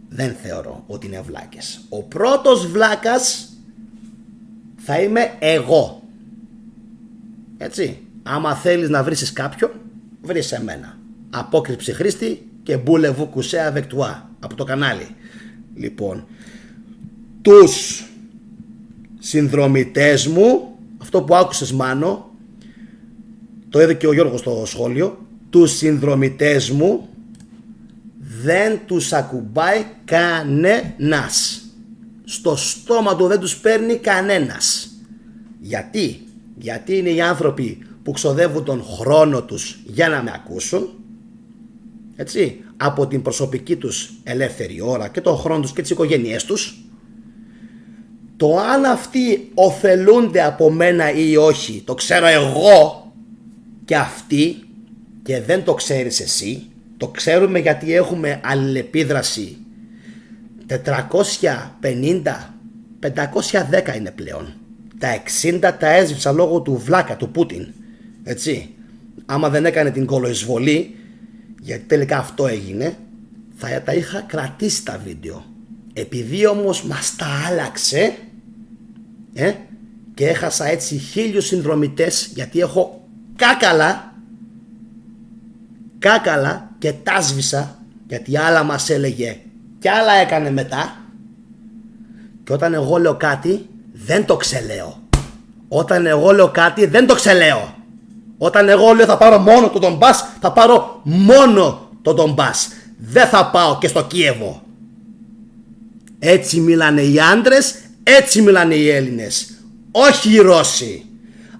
Δεν θεωρώ ότι είναι βλάκες. Ο πρώτος βλάκας θα είμαι εγώ. Έτσι, άμα θέλεις να βρίσεις κάποιον, βρεις εμένα. Απόκρυψη χρήστη και μπούλεβου κουσέα βεκτουά από το κανάλι. Λοιπόν, τους συνδρομητές μου, αυτό που άκουσες, Μάνο, το είδε και ο Γιώργος στο σχόλιο, τους συνδρομητές μου δεν τους ακουμπάει κανένας. Στο στόμα του δεν τους παίρνει κανένας. Γιατί είναι οι άνθρωποι που ξοδεύουν τον χρόνο τους για να με ακούσουν, έτσι, από την προσωπική τους ελεύθερη ώρα και τον χρόνο τους και τις οικογένειές τους. Το αν αυτοί ωφελούνται από μένα ή όχι, το ξέρω εγώ και αυτοί, και δεν το ξέρεις εσύ. Το ξέρουμε γιατί έχουμε αλληλεπίδραση. 450, 510 είναι πλέον. Τα 60 τα έσβησα λόγω του βλάκα του Πούτιν. Έτσι, άμα δεν έκανε την κολοεισβολή, γιατί τελικά αυτό έγινε, θα τα είχα κρατήσει τα βίντεο. Επειδή όμως μας τα άλλαξε, και έχασα έτσι 1000 συνδρομητές, γιατί έχω κάκαλα και τα σβήσα, γιατί άλλα μας έλεγε και άλλα έκανε μετά. Και όταν εγώ λέω κάτι δεν το ξελέω. Όταν εγώ λέω κάτι δεν το ξελέω. Όταν εγώ λέω θα πάρω μόνο το Ντομπάς, θα πάρω μόνο το Ντομπάς. Δεν θα πάω και στο Κίεβο. Έτσι μιλάνε οι άντρες, έτσι μιλάνε οι Έλληνες, όχι οι Ρώσοι.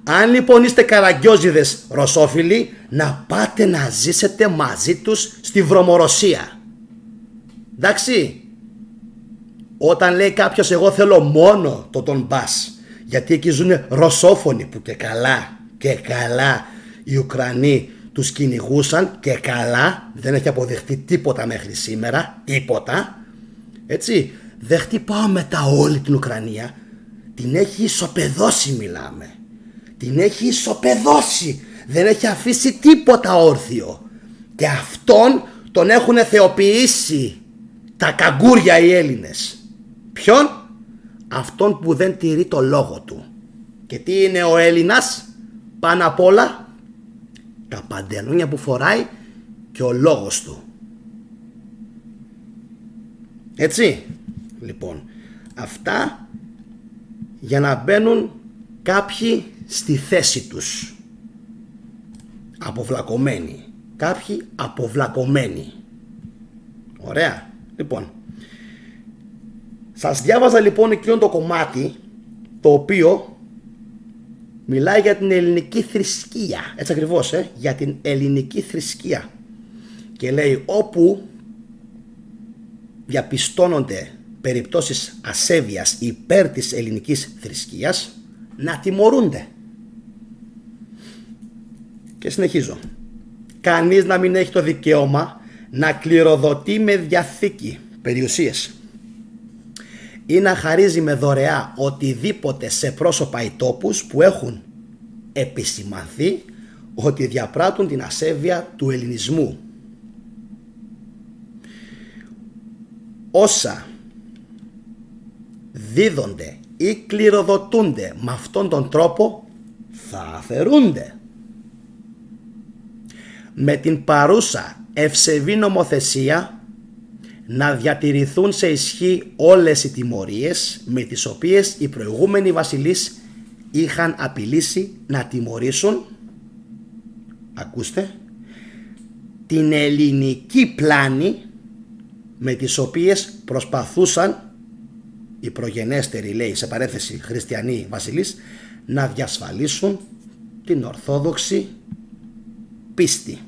Αν λοιπόν είστε καραγκιόζιδες ρωσόφιλοι, να πάτε να ζήσετε μαζί τους στη βρωμορωσία. Εντάξει. Όταν λέει κάποιος εγώ θέλω μόνο το Ντομπάς, γιατί εκεί ζουν ρωσόφωνοι που και καλά οι Ουκρανοί τους κυνηγούσαν και καλά, δεν έχει αποδειχτεί τίποτα μέχρι σήμερα, τίποτα. Έτσι, δεν χτυπάω μετά όλη την Ουκρανία, την έχει ισοπεδώσει μιλάμε. Την έχει ισοπεδώσει, δεν έχει αφήσει τίποτα όρθιο. Και αυτόν τον έχουν θεοποιήσει τα καγκούρια οι Έλληνες. Ποιον? Αυτόν που δεν τηρεί το λόγο του. Και τι είναι ο Έλληνας? Πάνω απ' όλα τα παντελόνια που φοράει και ο λόγος του. Έτσι. Λοιπόν, αυτά για να μπαίνουν κάποιοι στη θέση τους. Αποβλακωμένοι. Κάποιοι αποβλακωμένοι. Ωραία. Λοιπόν, σας διάβαζα λοιπόν εκείνο το κομμάτι το οποίο μιλάει για την ελληνική θρησκεία. Έτσι ακριβώς, για την ελληνική θρησκεία. Και λέει όπου διαπιστώνονται περιπτώσεις ασέβειας υπέρ της ελληνικής θρησκείας, να τιμωρούνται. Και συνεχίζω. Κανείς να μην έχει το δικαίωμα να κληροδοτεί με διαθήκη περιουσίες ή να χαρίζει με δωρεά οτιδήποτε σε πρόσωπα ή τόπους που έχουν επισημανθεί ότι διαπράττουν την ασέβεια του ελληνισμού. Όσα δίδονται ή κληροδοτούνται με αυτόν τον τρόπο θα αφαιρούνται. Με την παρούσα ευσεβή νομοθεσία να διατηρηθούν σε ισχύ όλες οι τιμωρίες με τις οποίες οι προηγούμενοι βασιλείς είχαν απειλήσει να τιμωρήσουν, ακούστε, την ελληνική πλάνη με τις οποίες προσπαθούσαν οι προγενέστεροι, λέει σε παρέθεση χριστιανοί βασιλείς, να διασφαλίσουν την ορθόδοξη πίστη.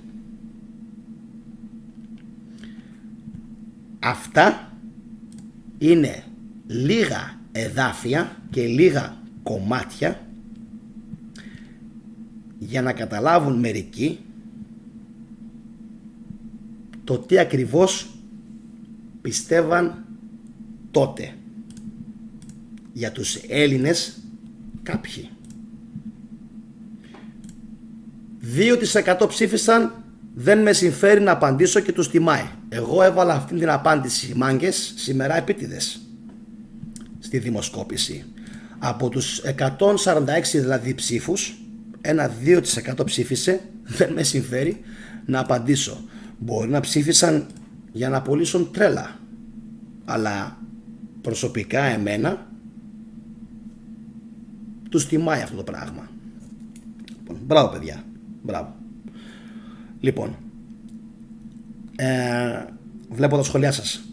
Αυτά είναι λίγα εδάφια και λίγα κομμάτια για να καταλάβουν μερικοί το τι ακριβώς πιστεύαν τότε για τους Έλληνες κάποιοι. 2% ψήφισαν δεν με συμφέρει να απαντήσω και τους τιμάει. Εγώ έβαλα αυτή την απάντηση, μάγκες, σήμερα επίτηδες στη δημοσκόπηση. Από τους 146 δηλαδή ψήφους, ένα 2% ψήφισε δεν με συμφέρει να απαντήσω. Μπορεί να ψήφισαν για να πωλήσουν τρέλα, αλλά προσωπικά εμένα τους τιμάει αυτό το πράγμα. Μπράβο παιδιά, μπράβο. Λοιπόν, βλέπω τα σχόλιά σας.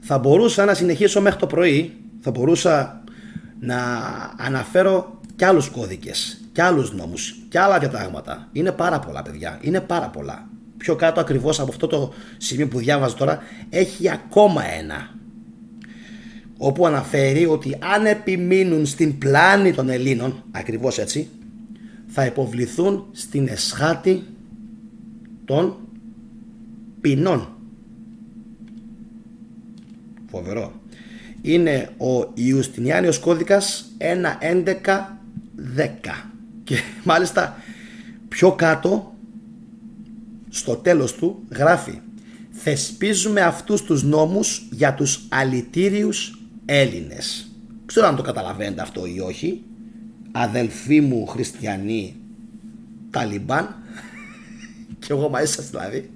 Θα μπορούσα να συνεχίσω μέχρι το πρωί. Θα μπορούσα να αναφέρω κι άλλους κώδικες, κι άλλους νόμους, κι άλλα διατάγματα. Είναι πάρα πολλά παιδιά, είναι πάρα πολλά. Πιο κάτω ακριβώς από αυτό το σημείο που διάβαζα τώρα έχει ακόμα ένα, όπου αναφέρει ότι αν επιμείνουν στην πλάνη των Ελλήνων, ακριβώς έτσι, θα υποβληθούν στην εσχάτη των ποινών. Φοβερό. Είναι ο Ιουστινιάνιος κώδικας 1.11.10 και μάλιστα πιο κάτω στο τέλος του γράφει: θεσπίζουμε αυτούς τους νόμους για τους αλητήριους Έλληνες. Ξέρω αν το καταλαβαίνετε αυτό ή όχι, αδελφοί μου χριστιανοί Ταλιμπάν και εγώ μαζί σας δηλαδή.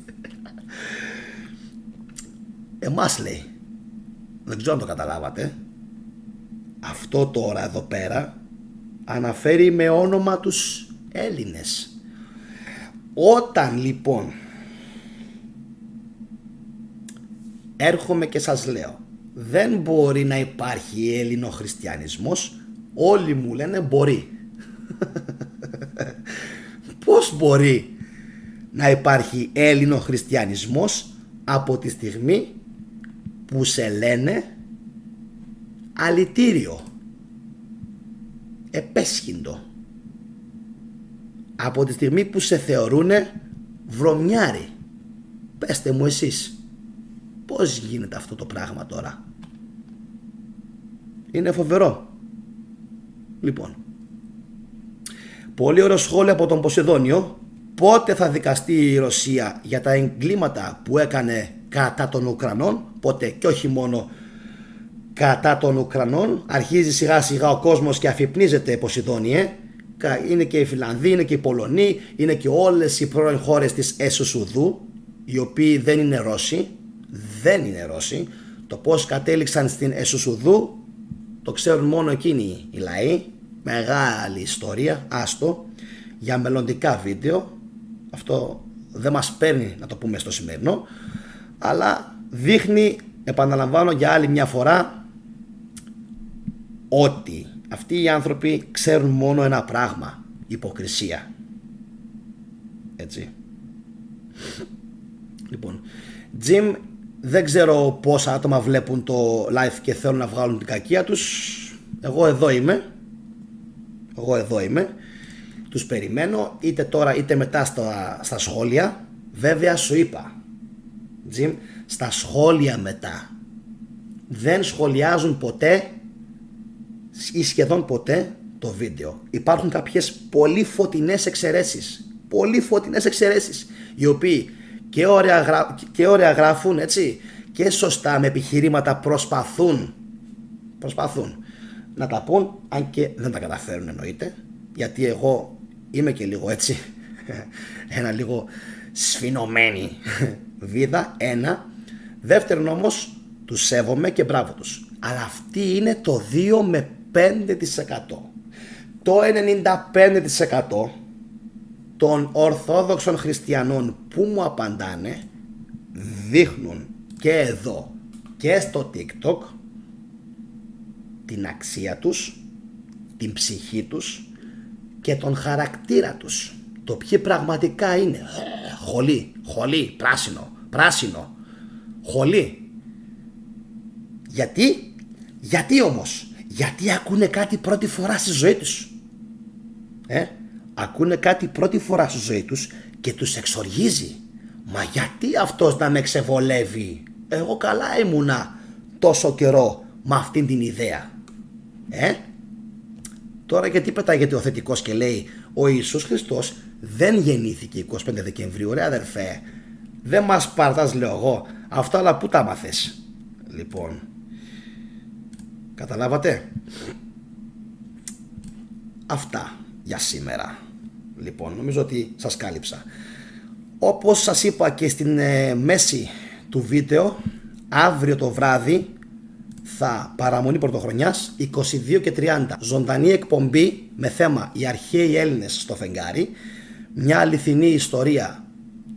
Εμάς λέει. Δεν ξέρω αν το καταλάβατε. Αυτό τώρα εδώ πέρα αναφέρει με όνομα τους Έλληνες. Όταν λοιπόν έρχομαι και σας λέω δεν μπορεί να υπάρχει ελληνοχριστιανισμός, όλοι μου λένε μπορεί. Πώς μπορεί να υπάρχει ελληνοχριστιανισμός από τη στιγμή που σε λένε αλητήριο, επέσχυντο, από τη στιγμή που σε θεωρούνε βρωμιάρι? Πέστε μου εσείς, πώς γίνεται αυτό το πράγμα τώρα? Είναι φοβερό. Λοιπόν, πολύ ωραίο σχόλιο από τον Ποσειδόνιο. Πότε θα δικαστεί η Ρωσία για τα εγκλήματα που έκανε κατά των Ουκρανών? Πότε, και όχι μόνο κατά των Ουκρανών. Αρχίζει σιγά σιγά ο κόσμος και αφυπνίζεται, Ποσειδόνιε. Είναι και οι Φιλανδοί, είναι και οι Πολωνοί, είναι και όλες οι πρώην χώρες της Εσωσουδού, οι οποίοι δεν είναι Ρώσοι. Δεν είναι Ρώσοι. Το πώς κατέληξαν στην Εσωσουδού το ξέρουν μόνο εκείνοι οι λαοί. Μεγάλη ιστορία, άστο, για μελλοντικά βίντεο. Αυτό δεν μας παίρνει να το πούμε στο σημερινό, αλλά δείχνει, επαναλαμβάνω για άλλη μια φορά, ότι αυτοί οι άνθρωποι ξέρουν μόνο ένα πράγμα: υποκρισία. Έτσι. Λοιπόν, Jim, δεν ξέρω πόσα άτομα βλέπουν το live και θέλουν να βγάλουν την κακία τους. Εγώ εδώ είμαι. Τους περιμένω είτε τώρα είτε μετά στα σχόλια. Βέβαια σου είπα, Jim, στα σχόλια μετά δεν σχολιάζουν ποτέ ή σχεδόν ποτέ το βίντεο. Υπάρχουν κάποιες πολύ φωτεινές εξαιρέσεις, οι οποίοι και ωραία γράφουν, έτσι, και σωστά με επιχειρήματα προσπαθούν να τα πούν, αν και δεν τα καταφέρουν, εννοείται, γιατί εγώ είμαι και λίγο έτσι ένα λίγο σφινωμένη βίδα, ένα. Δεύτερον όμως, τους σέβομαι και μπράβο τους, αλλά αυτή είναι το 2 με 5%. Το 95% των ορθόδοξων χριστιανών που μου απαντάνε δείχνουν και εδώ και στο TikTok την αξία τους, την ψυχή τους και τον χαρακτήρα τους. Το ποιοι πραγματικά είναι. Χολή, πράσινο, χολή. Γιατί όμως? Γιατί ακούνε κάτι πρώτη φορά στη ζωή τους. Ακούνε κάτι πρώτη φορά στη ζωή τους και τους εξοργίζει. Μα γιατί αυτός να με ξεβολεύει? Εγώ καλά ήμουνα τόσο καιρό με αυτήν την ιδέα. Τώρα γιατί πετάγεται ο θετικός και λέει ο Ιησούς Χριστός δεν γεννήθηκε 25 Δεκεμβρίου? Ρε αδερφέ, δεν μας παρτάς, λέω εγώ. Αυτά αλλά πού τα μάθες? Λοιπόν, καταλάβατε? Αυτά για σήμερα. Λοιπόν, νομίζω ότι σας κάλυψα. Όπως σας είπα και στην μέση του βίντεο, αύριο το βράδυ θα παραμονή πρωτοχρονιάς 22 και 30 ζωντανή εκπομπή με θέμα οι αρχαίοι Έλληνες στο φεγγάρι, μια αληθινή ιστορία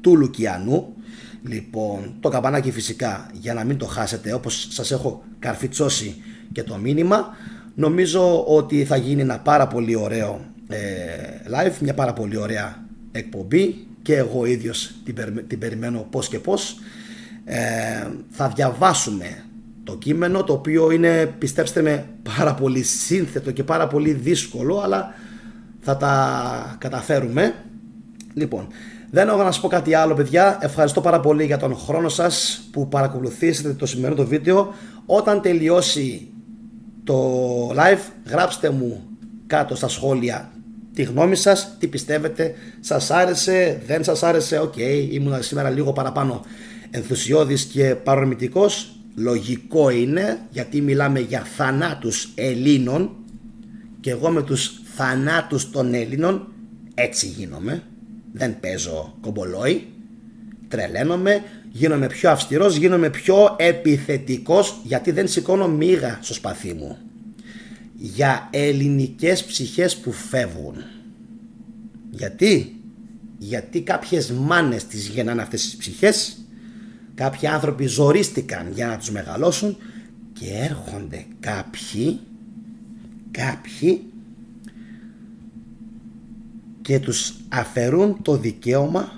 του Λουκιανού. Λοιπόν, το καμπανάκι φυσικά για να μην το χάσετε, όπως σας έχω καρφιτσώσει και το μήνυμα. Νομίζω ότι θα γίνει ένα πάρα πολύ ωραίο live, μια πάρα πολύ ωραία εκπομπή και εγώ ίδιος την περιμένω πώς και πώς. Θα διαβάσουμε το κείμενο, το οποίο είναι, πιστέψτε με, πάρα πολύ σύνθετο και πάρα πολύ δύσκολο, αλλά θα τα καταφέρουμε. Λοιπόν, δεν έχω να σας πω κάτι άλλο, παιδιά. Ευχαριστώ πάρα πολύ για τον χρόνο σας που παρακολουθήσατε το σημερινό το βίντεο. Όταν τελειώσει το live, γράψτε μου κάτω στα σχόλια τη γνώμη σας, τι πιστεύετε, σας άρεσε, δεν σας άρεσε? Οκ, ήμουν σήμερα λίγο παραπάνω ενθουσιώδης και παρορμητικός. Λογικό είναι, γιατί μιλάμε για θανάτους Ελλήνων και εγώ με τους θανάτους των Ελλήνων έτσι γίνομαι. Δεν παίζω κομπολόι, τρελαίνομαι, γίνομαι πιο αυστηρός, γίνομαι πιο επιθετικός, γιατί δεν σηκώνω μίγα στο σπαθί μου για ελληνικές ψυχές που φεύγουν. Γιατί κάποιες μάνες τις γεννάνε αυτές τις ψυχές, κάποιοι άνθρωποι ζορίστηκαν για να τους μεγαλώσουν και έρχονται κάποιοι και τους αφαιρούν το δικαίωμα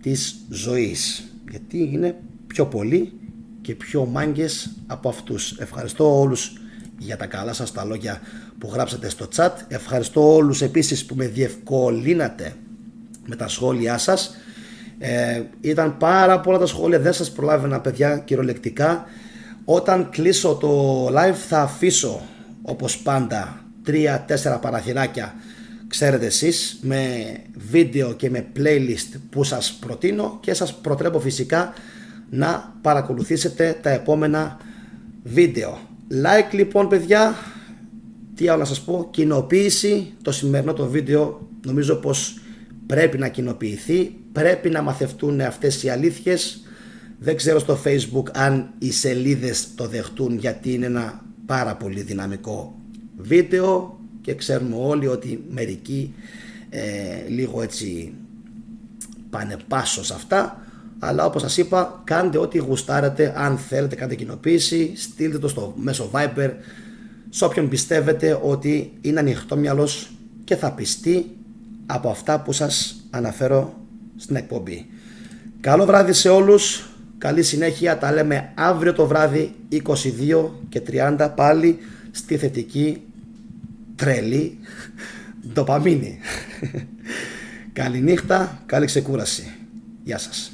της ζωής, γιατί είναι πιο πολλοί και πιο μάγκες από αυτούς. Ευχαριστώ όλους για τα καλά σας τα λόγια που γράψατε στο chat. Ευχαριστώ όλους επίσης που με διευκολύνατε με τα σχόλιά σας. Ήταν πάρα πολλά τα σχόλια, δεν σας προλάβαινα παιδιά κυριολεκτικά. Όταν κλείσω το live θα αφήσω όπως πάντα 3-4 παραθυράκια, ξέρετε εσείς, με βίντεο και με playlist που σας προτείνω, και σας προτρέπω φυσικά να παρακολουθήσετε τα επόμενα βίντεο. Like λοιπόν παιδιά, τι άλλο να σας πω, κοινοποίηση. Το σημερινό το βίντεο νομίζω πως πρέπει να κοινοποιηθεί, πρέπει να μαθευτούν αυτές οι αλήθειες. Δεν ξέρω στο Facebook αν οι σελίδες το δεχτούν, γιατί είναι ένα πάρα πολύ δυναμικό βίντεο και ξέρουμε όλοι ότι μερικοί λίγο έτσι πάνε πάσο σε αυτά. Αλλά όπως σας είπα, κάντε ό,τι γουστάρετε. Αν θέλετε κάντε κοινοποίηση, στείλτε το στο μέσο Viber σε όποιον πιστεύετε ότι είναι ανοιχτόμυαλος και θα πιστεί από αυτά που σας αναφέρω στην εκπομπή. Καλό βράδυ σε όλους, καλή συνέχεια, τα λέμε αύριο το βράδυ 22:30 πάλι στη θετική τρελή ντοπαμίνη. Καληνύχτα, καλή ξεκούραση. Γεια σας.